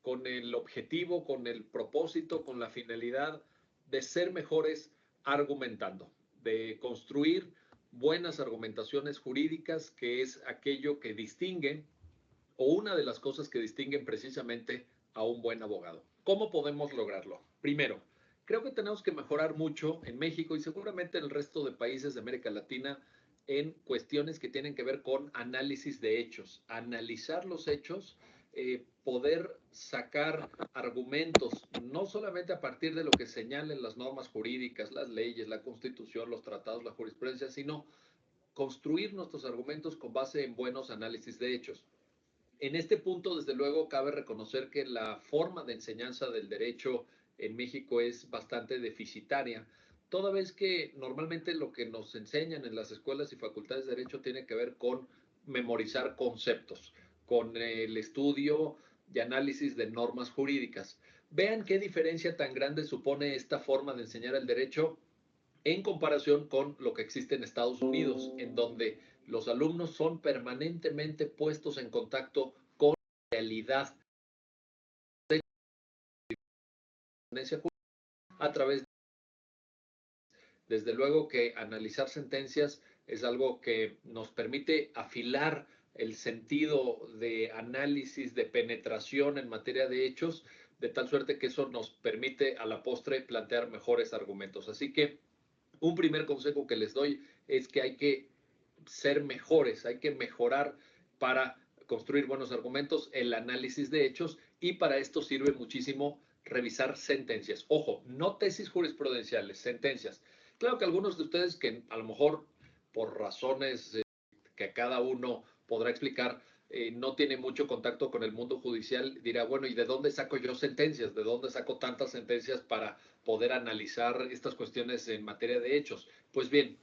Speaker 10: con el objetivo, con el propósito, con la finalidad de ser mejores argumentando, de construir buenas argumentaciones jurídicas, que es aquello que distingue, o una de las cosas que distinguen precisamente a un buen abogado. ¿Cómo podemos lograrlo? Primero, creo que tenemos que mejorar mucho en México y seguramente en el resto de países de América Latina en cuestiones que tienen que ver con análisis de hechos, analizar los hechos, poder sacar argumentos, no solamente a partir de lo que señalen las normas jurídicas, las leyes, la Constitución, los tratados, la jurisprudencia, sino construir nuestros argumentos con base en buenos análisis de hechos. En este punto, desde luego, cabe reconocer que la forma de enseñanza del derecho en México es bastante deficitaria, toda vez que normalmente lo que nos enseñan en las escuelas y facultades de derecho tiene que ver con memorizar conceptos, con el estudio y análisis de normas jurídicas. Vean qué diferencia tan grande supone esta forma de enseñar el derecho en comparación con lo que existe en Estados Unidos, en donde los alumnos son permanentemente puestos en contacto con la realidad a través de... Desde luego que analizar sentencias es algo que nos permite afilar el sentido de análisis, de penetración en materia de hechos, de tal suerte que eso nos permite a la postre plantear mejores argumentos. Así que un primer consejo que les doy es que hay que ser mejores, hay que mejorar para construir buenos argumentos, el análisis de hechos, y para esto sirve muchísimo revisar sentencias. Ojo, no tesis jurisprudenciales, sentencias. Claro que algunos de ustedes que a lo mejor por razones que cada uno podrá explicar, no tiene mucho contacto con el mundo judicial, dirá, bueno, ¿y de dónde saco yo sentencias? ¿De dónde saco tantas sentencias para poder analizar estas cuestiones en materia de hechos? Pues bien,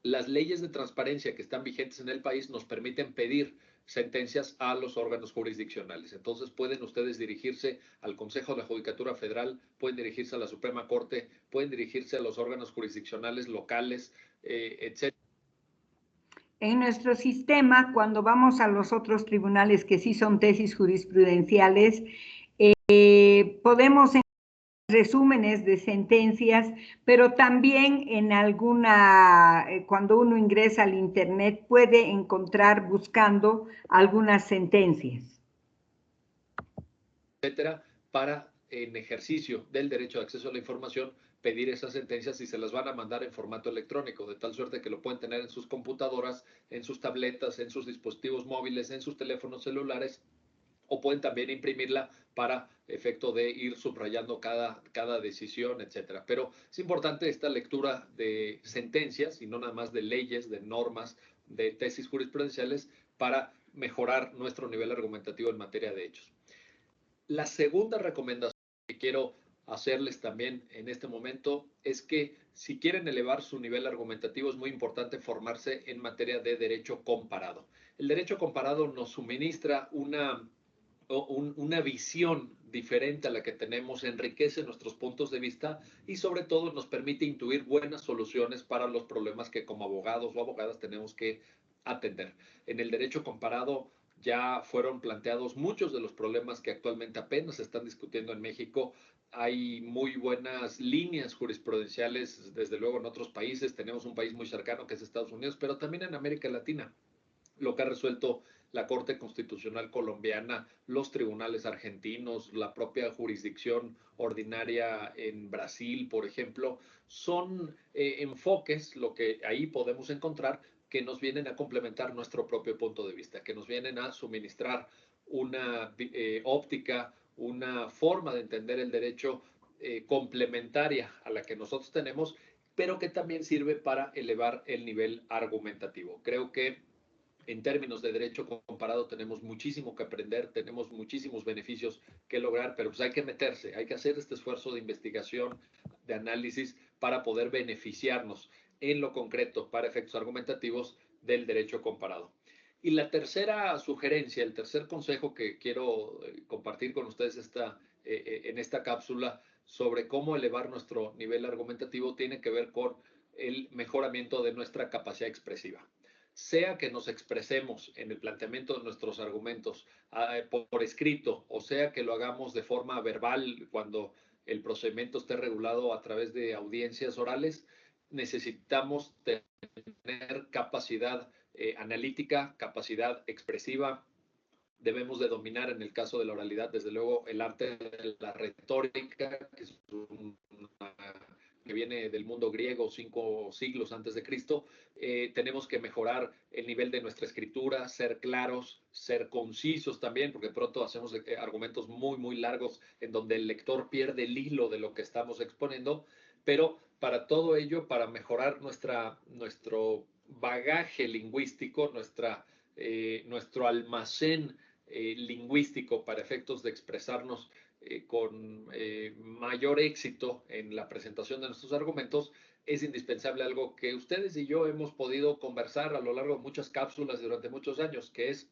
Speaker 10: las leyes de transparencia que están vigentes en el país nos permiten pedir sentencias a los órganos jurisdiccionales. Entonces pueden ustedes dirigirse al Consejo de la Judicatura Federal, pueden dirigirse a la Suprema Corte, pueden dirigirse a los órganos jurisdiccionales locales, etc.
Speaker 1: En nuestro sistema, cuando vamos a los otros tribunales que sí son tesis jurisprudenciales, podemos encontrar resúmenes de sentencias, pero también en cuando uno ingresa al internet puede encontrar buscando algunas sentencias.
Speaker 10: Etcétera, para en ejercicio del derecho de acceso a la información pedir esas sentencias y se las van a mandar en formato electrónico, de tal suerte que lo pueden tener en sus computadoras, en sus tabletas, en sus dispositivos móviles, en sus teléfonos celulares, o pueden también imprimirla para efecto de ir subrayando cada decisión, etcétera. Pero es importante esta lectura de sentencias y no nada más de leyes, de normas, de tesis jurisprudenciales para mejorar nuestro nivel argumentativo en materia de hechos. La segunda recomendación que quiero hacerles también en este momento es que si quieren elevar su nivel argumentativo es muy importante formarse en materia de derecho comparado. El derecho comparado nos suministra una visión diferente a la que tenemos, enriquece nuestros puntos de vista y sobre todo nos permite intuir buenas soluciones para los problemas que como abogados o abogadas tenemos que atender. En el derecho comparado ya fueron planteados muchos de los problemas que actualmente apenas se están discutiendo en México. Hay muy buenas líneas jurisprudenciales, desde luego en otros países. Tenemos un país muy cercano que es Estados Unidos, pero también en América Latina. Lo que ha resuelto la Corte Constitucional colombiana, los tribunales argentinos, la propia jurisdicción ordinaria en Brasil, por ejemplo, son enfoques, lo que ahí podemos encontrar, que nos vienen a complementar nuestro propio punto de vista, que nos vienen a suministrar una óptica, una forma de entender el derecho complementaria a la que nosotros tenemos, pero que también sirve para elevar el nivel argumentativo. Creo que en términos de derecho comparado tenemos muchísimo que aprender, tenemos muchísimos beneficios que lograr, pero pues hay que meterse, hay que hacer este esfuerzo de investigación, de análisis para poder beneficiarnos en lo concreto para efectos argumentativos del derecho comparado. Y la tercera sugerencia, el tercer consejo que quiero compartir con ustedes en esta cápsula sobre cómo elevar nuestro nivel argumentativo tiene que ver con el mejoramiento de nuestra capacidad expresiva. Sea que nos expresemos en el planteamiento de nuestros argumentos por escrito, o sea que lo hagamos de forma verbal cuando el procedimiento esté regulado a través de audiencias orales, necesitamos tener capacidad analítica, capacidad expresiva. Debemos de dominar, en el caso de la oralidad, desde luego, el arte de la retórica, que es que viene del mundo griego 5 siglos antes de Cristo. Tenemos que mejorar el nivel de nuestra escritura, ser claros, ser concisos también, porque pronto hacemos argumentos muy, muy largos en donde el lector pierde el hilo de lo que estamos exponiendo, pero para todo ello, para mejorar nuestro bagaje lingüístico, nuestro almacén lingüístico para efectos de expresarnos con mayor éxito en la presentación de nuestros argumentos, es indispensable algo que ustedes y yo hemos podido conversar a lo largo de muchas cápsulas durante muchos años, que es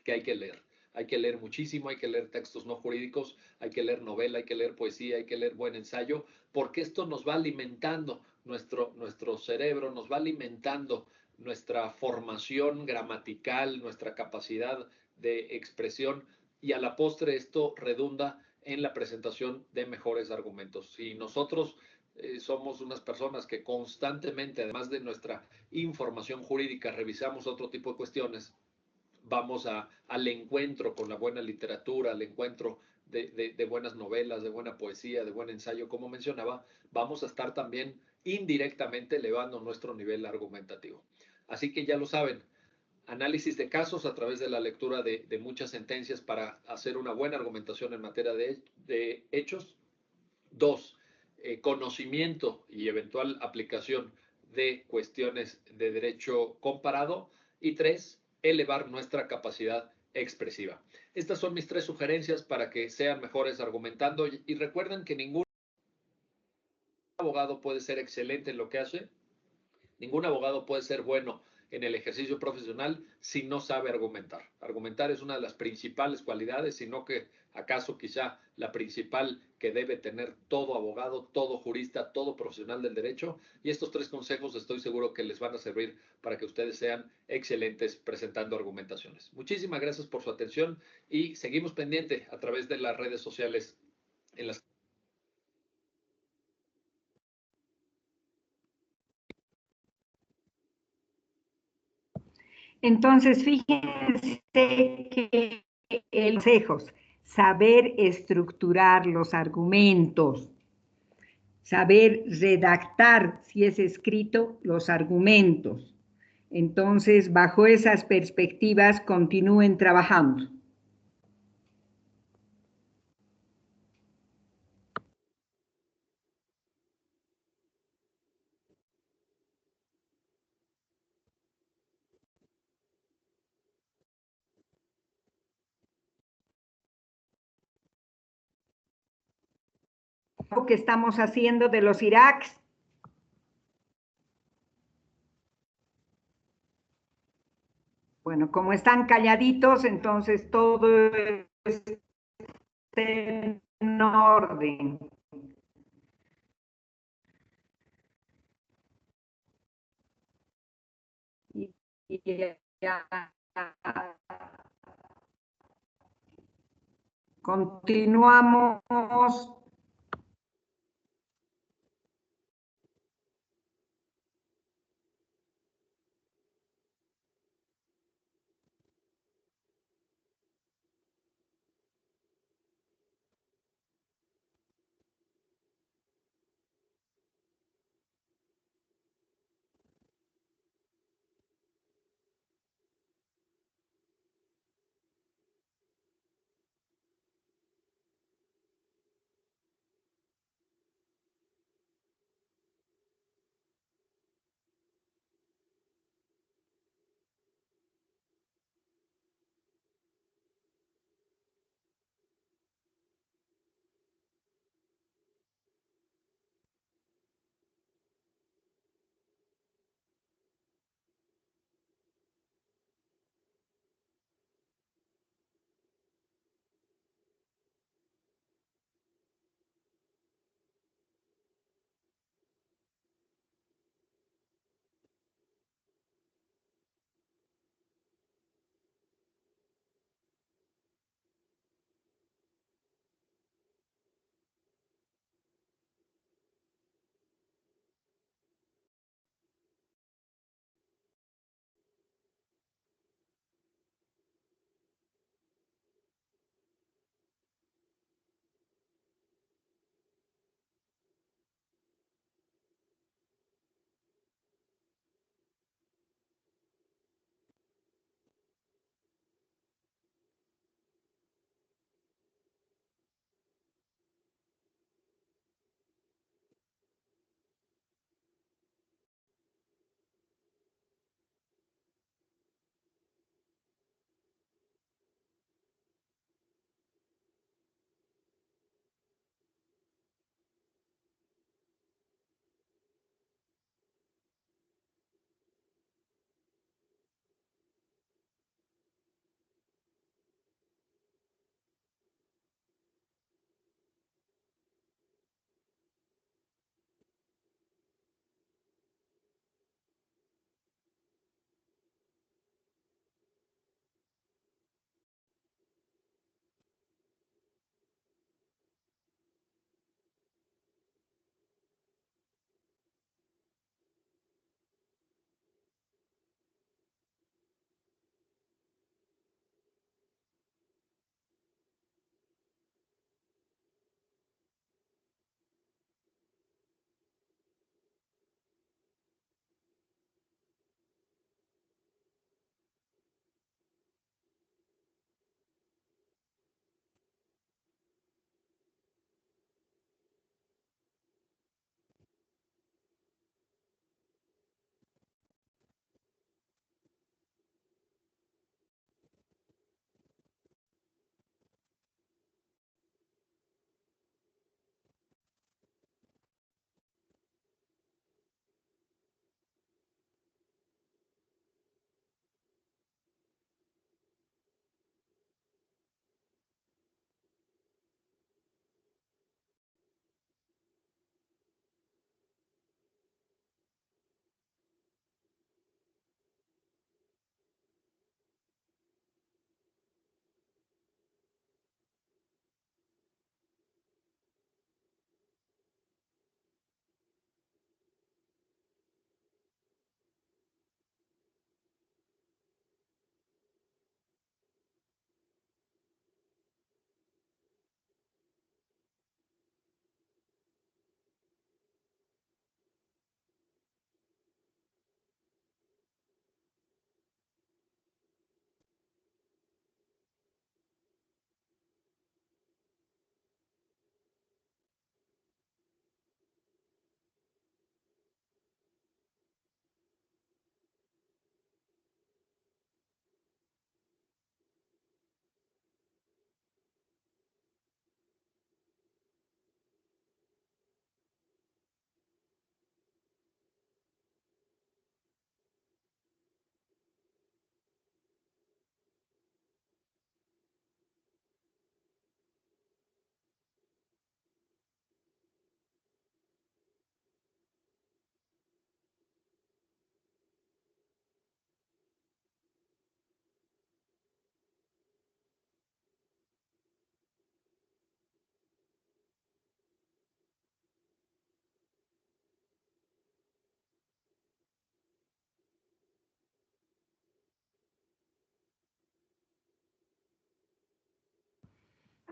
Speaker 10: que hay que leer. Hay que leer muchísimo, hay que leer textos no jurídicos, hay que leer novela, hay que leer poesía, hay que leer buen ensayo, porque esto nos va alimentando nuestro cerebro, nos va alimentando nuestra formación gramatical, nuestra capacidad de expresión, y a la postre esto redunda en la presentación de mejores argumentos. Si nosotros somos unas personas que constantemente, además de nuestra información jurídica, revisamos otro tipo de cuestiones, vamos al encuentro con la buena literatura, al encuentro de buenas novelas, de buena poesía, de buen ensayo, como mencionaba, vamos a estar también indirectamente elevando nuestro nivel argumentativo. Así que ya lo saben, análisis de casos a través de la lectura de muchas sentencias para hacer una buena argumentación en materia de hechos. 2, conocimiento y eventual aplicación de cuestiones de derecho comparado. Y 3, elevar nuestra capacidad expresiva. Estas son mis 3 sugerencias para que sean mejores argumentando. Y recuerden que ningún abogado puede ser excelente en lo que hace. Ningún abogado puede ser bueno en el ejercicio profesional si no sabe argumentar. Argumentar es una de las principales cualidades, sino que acaso quizá la principal que debe tener todo abogado, todo jurista, todo profesional del derecho. Y estos 3 consejos estoy seguro que les van a servir para que ustedes sean excelentes presentando argumentaciones. Muchísimas gracias por su atención y seguimos pendiente a través de las redes sociales en las
Speaker 1: Entonces, fíjense que los consejos, saber estructurar los argumentos, saber redactar, si es escrito, los argumentos. Entonces, bajo esas perspectivas, continúen trabajando. Que estamos haciendo de los IRACs. Bueno, como están calladitos, entonces todo está en orden. Y Continuamos.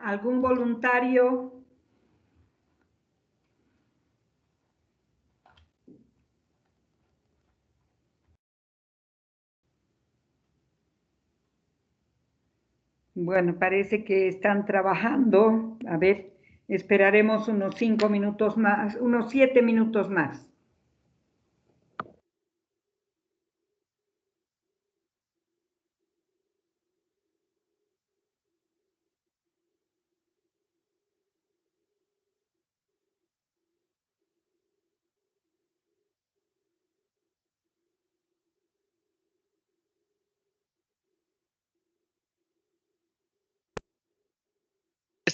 Speaker 1: ¿Algún voluntario? Bueno, parece que están trabajando. A ver, esperaremos unos 5 minutos más, unos 7 minutos más.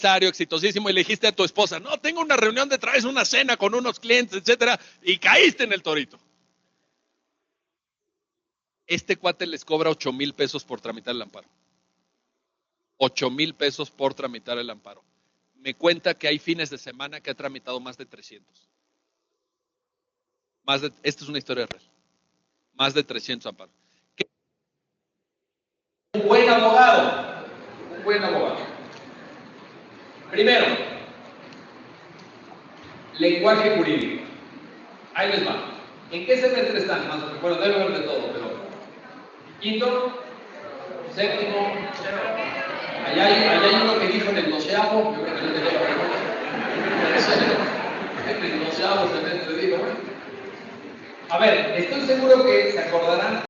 Speaker 10: Exitosísimo, y le dijiste a tu esposa, no, tengo una reunión de traes una cena con unos clientes, etcétera, y caíste en el torito. Este cuate les cobra 8,000 pesos por tramitar el amparo. 8,000 pesos por tramitar el amparo. Me cuenta que hay fines de semana que ha tramitado más de 300. Esta es una historia real. Más de 300 amparos. Un buen abogado. Un buen abogado. Primero, lenguaje jurídico. Ahí les va. ¿En qué semestre están? Más o menos. Bueno, debe haber de todo, pero. Quinto, séptimo. Allá hay uno que dijo en el 12avo. Yo creo que no tenía pregunta. En el 12avo semestre digo, bueno. A ver, estoy seguro que se acordarán.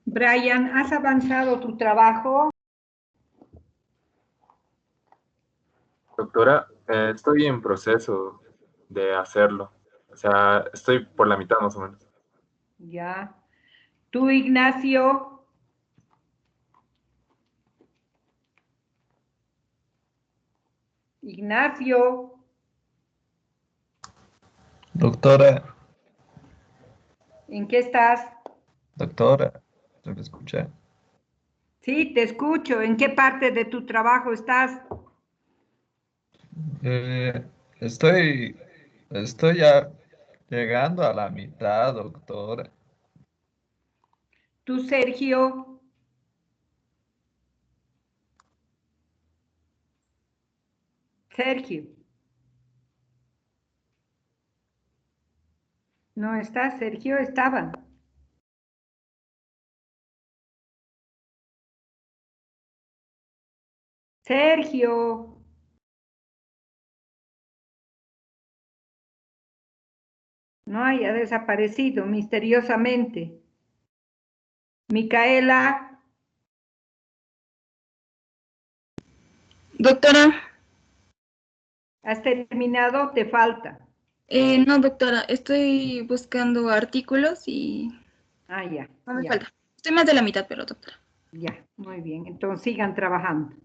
Speaker 1: Brian, ¿has avanzado tu trabajo?
Speaker 3: Doctora, estoy en proceso de hacerlo. O sea, estoy por la mitad más o menos.
Speaker 1: Ya. ¿Tú, Ignacio? Ignacio.
Speaker 11: Doctora,
Speaker 1: ¿En qué estás?
Speaker 11: doctora, ¿se me escucha?
Speaker 1: Sí, te escucho. ¿En qué parte de tu trabajo estás?
Speaker 11: Eh, estoy, estoy ya llegando a la mitad, doctora.
Speaker 1: ¿Tú, Sergio? Sergio. No está, Sergio estaba. Sergio. No haya desaparecido misteriosamente. Micaela.
Speaker 5: Doctora,
Speaker 1: ¿Has terminado? Te falta.
Speaker 5: no, doctora, estoy buscando artículos y
Speaker 1: Ah, ya.
Speaker 5: no me
Speaker 1: Ya,
Speaker 5: falta. Estoy más de la mitad, pero doctora.
Speaker 1: ya. Muy bien. Entonces sigan trabajando.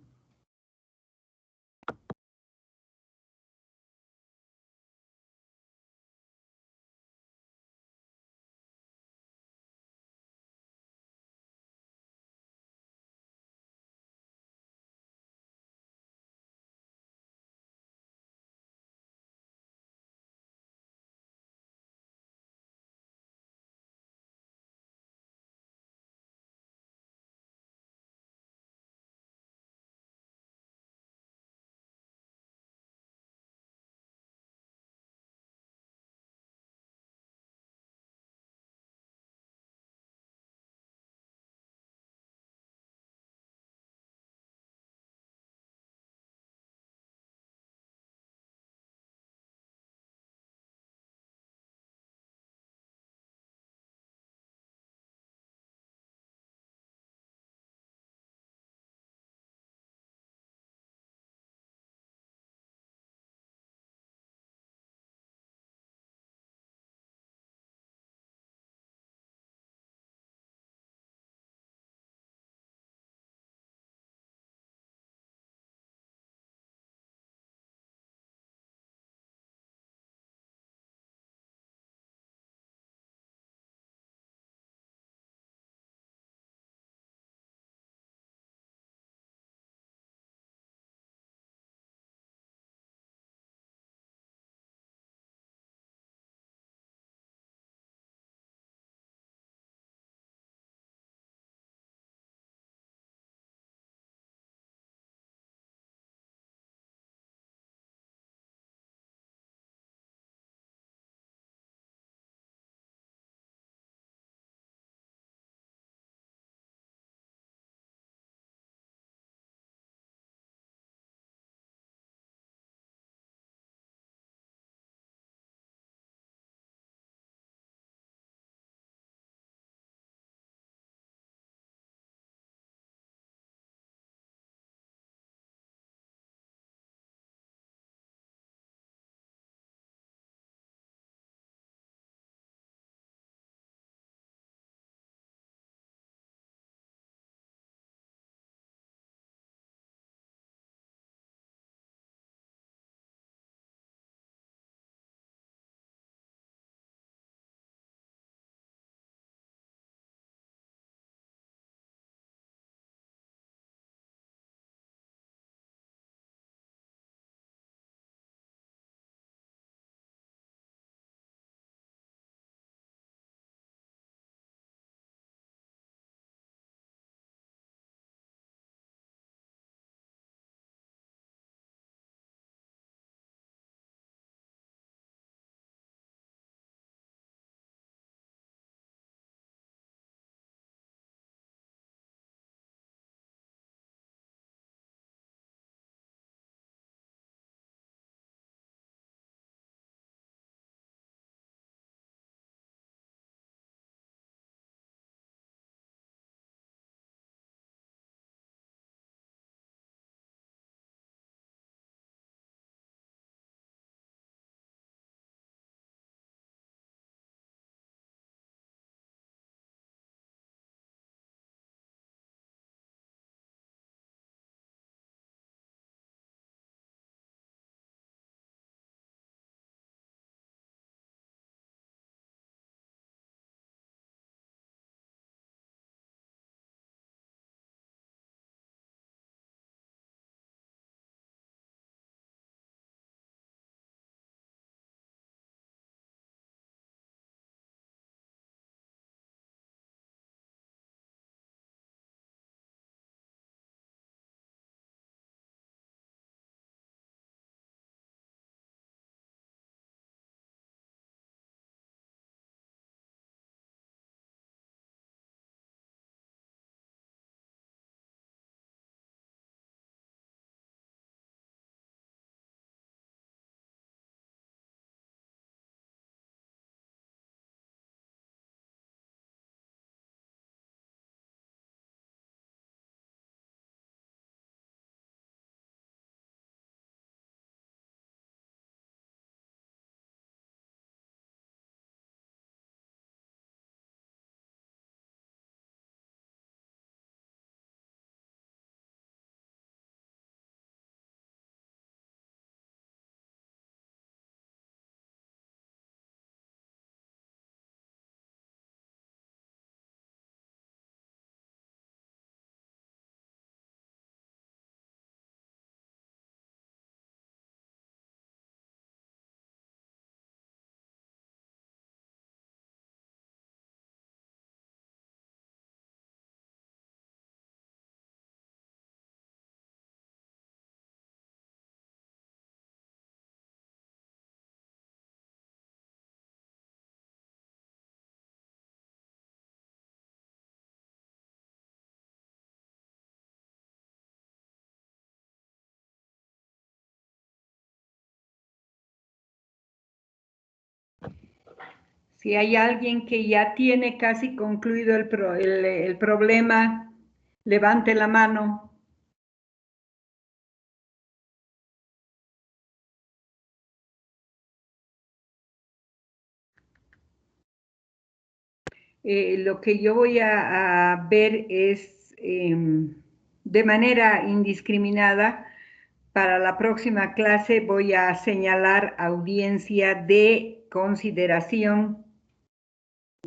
Speaker 1: Si hay alguien que ya tiene casi concluido el problema, levante la mano. Lo que yo voy a ver es de manera indiscriminada. Para la próxima clase voy a señalar audiencia de consideración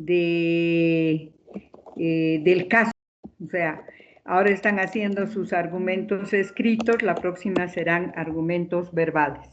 Speaker 1: del caso. O sea, ahora están haciendo sus argumentos escritos, la próxima serán argumentos verbales.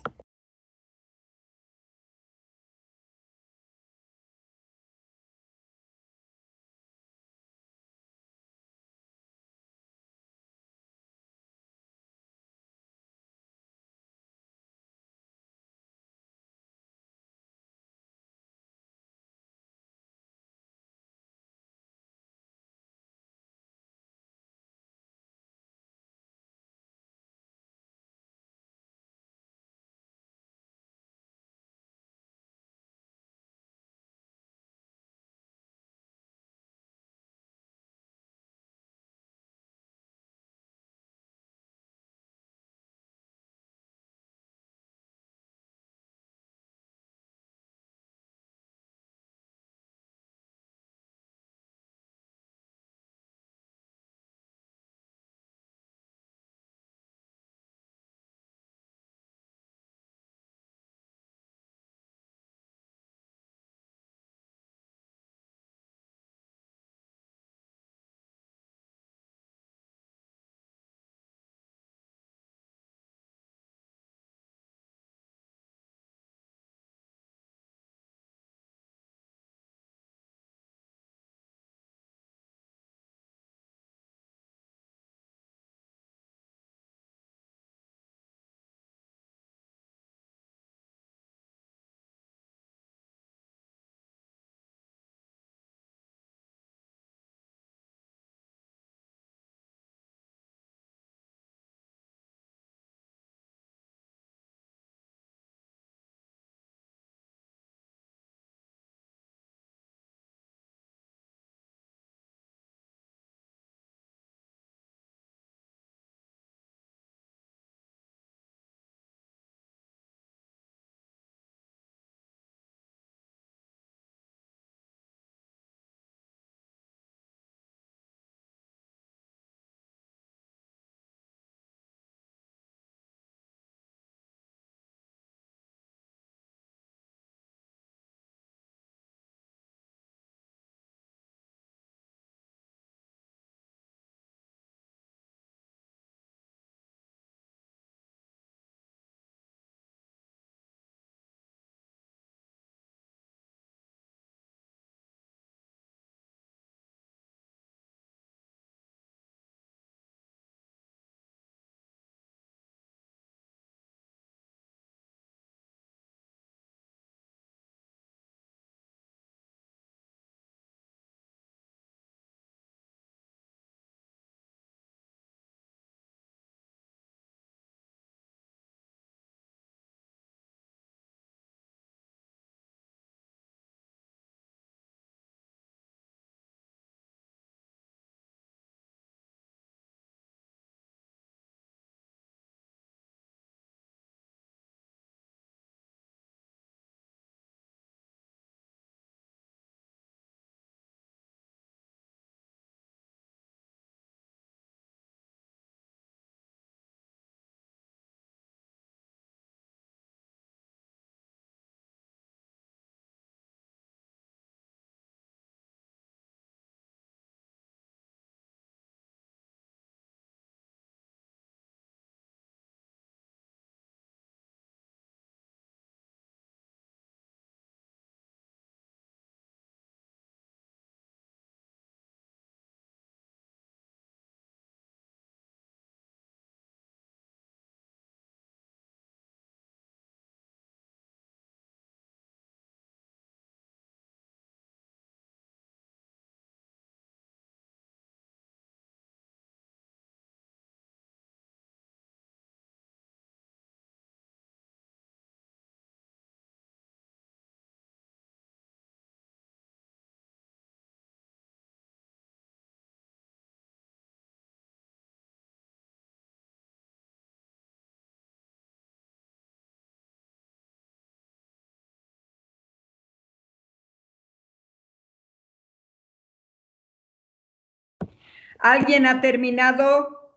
Speaker 1: ¿Alguien ha terminado?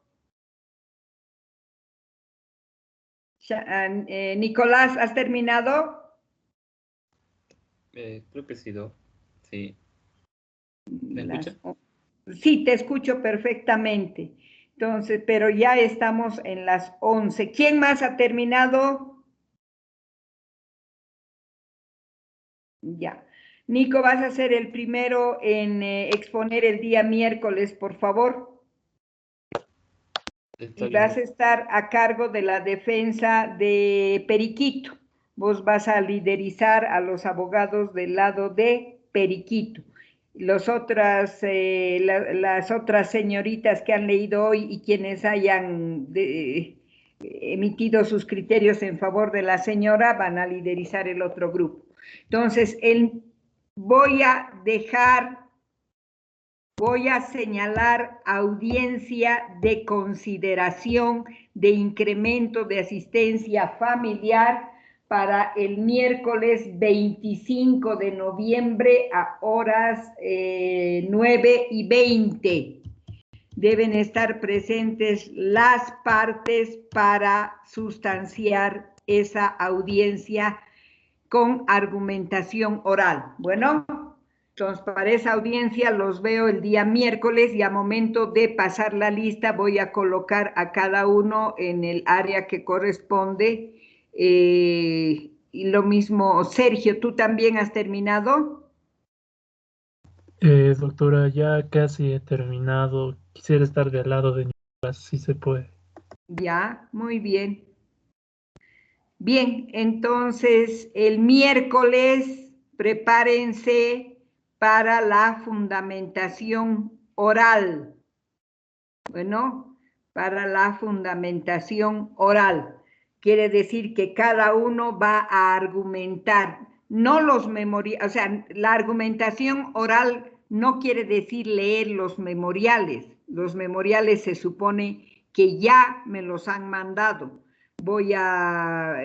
Speaker 1: Nicolás, ¿has terminado?
Speaker 8: Creo que sí, Doc. Sí. ¿Me escucha?
Speaker 1: Sí, te escucho perfectamente. Entonces, pero ya estamos en las 11. ¿Quién más ha terminado? Ya. Nico, vas a ser el primero en exponer el día miércoles, por favor. Y vas a estar a cargo de la defensa de Periquito. Vos vas a liderizar a los abogados del lado de Periquito. Las otras señoritas que han leído hoy y quienes hayan emitido sus criterios en favor de la señora van a liderizar el otro grupo. Entonces, voy a señalar audiencia de consideración de incremento de asistencia familiar para el miércoles 25 de noviembre a horas 9:20. Deben estar presentes las partes para sustanciar esa audiencia con argumentación oral. Bueno, entonces para esa audiencia los veo el día miércoles y a momento de pasar la lista voy a colocar a cada uno en el área que corresponde. Y lo mismo, Sergio, ¿tú también has terminado?
Speaker 12: Doctora, ya casi he terminado. Quisiera estar del lado de Nicolás, si se puede.
Speaker 1: Ya, muy bien. Bien, entonces el miércoles prepárense para la fundamentación oral. Bueno, para la fundamentación oral. Quiere decir que cada uno va a argumentar, no los memoriales, o sea, la argumentación oral no quiere decir leer los memoriales. Los memoriales se supone que ya me los han mandado. Voy a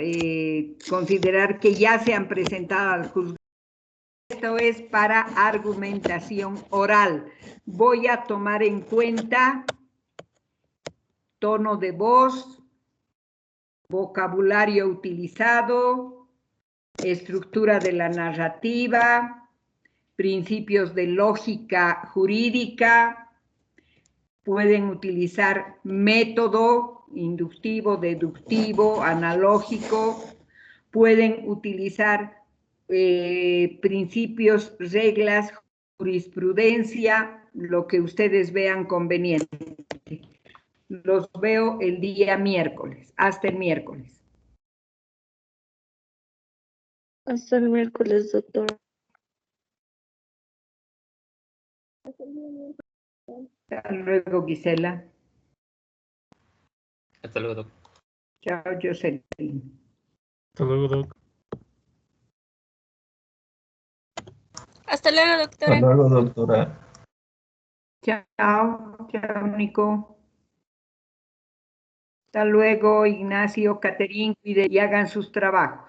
Speaker 1: considerar que ya se han presentado al juzgado. Esto es para argumentación oral. Voy a tomar en cuenta tono de voz, vocabulario utilizado, estructura de la narrativa, principios de lógica jurídica. Pueden utilizar método inductivo, deductivo, analógico. Pueden utilizar principios, reglas, jurisprudencia, lo que ustedes vean conveniente. Los veo el día miércoles. Hasta el miércoles.
Speaker 4: Hasta el miércoles, doctora.
Speaker 1: Hasta luego, Gisela.
Speaker 8: Hasta luego, Doc.
Speaker 1: Chao, Jocelyn.
Speaker 12: Hasta luego, Doc.
Speaker 2: Hasta luego, doctora.
Speaker 11: Hasta luego, doctora.
Speaker 1: Chao, chao, Nico. Hasta luego, Ignacio, Caterín, y hagan sus trabajos.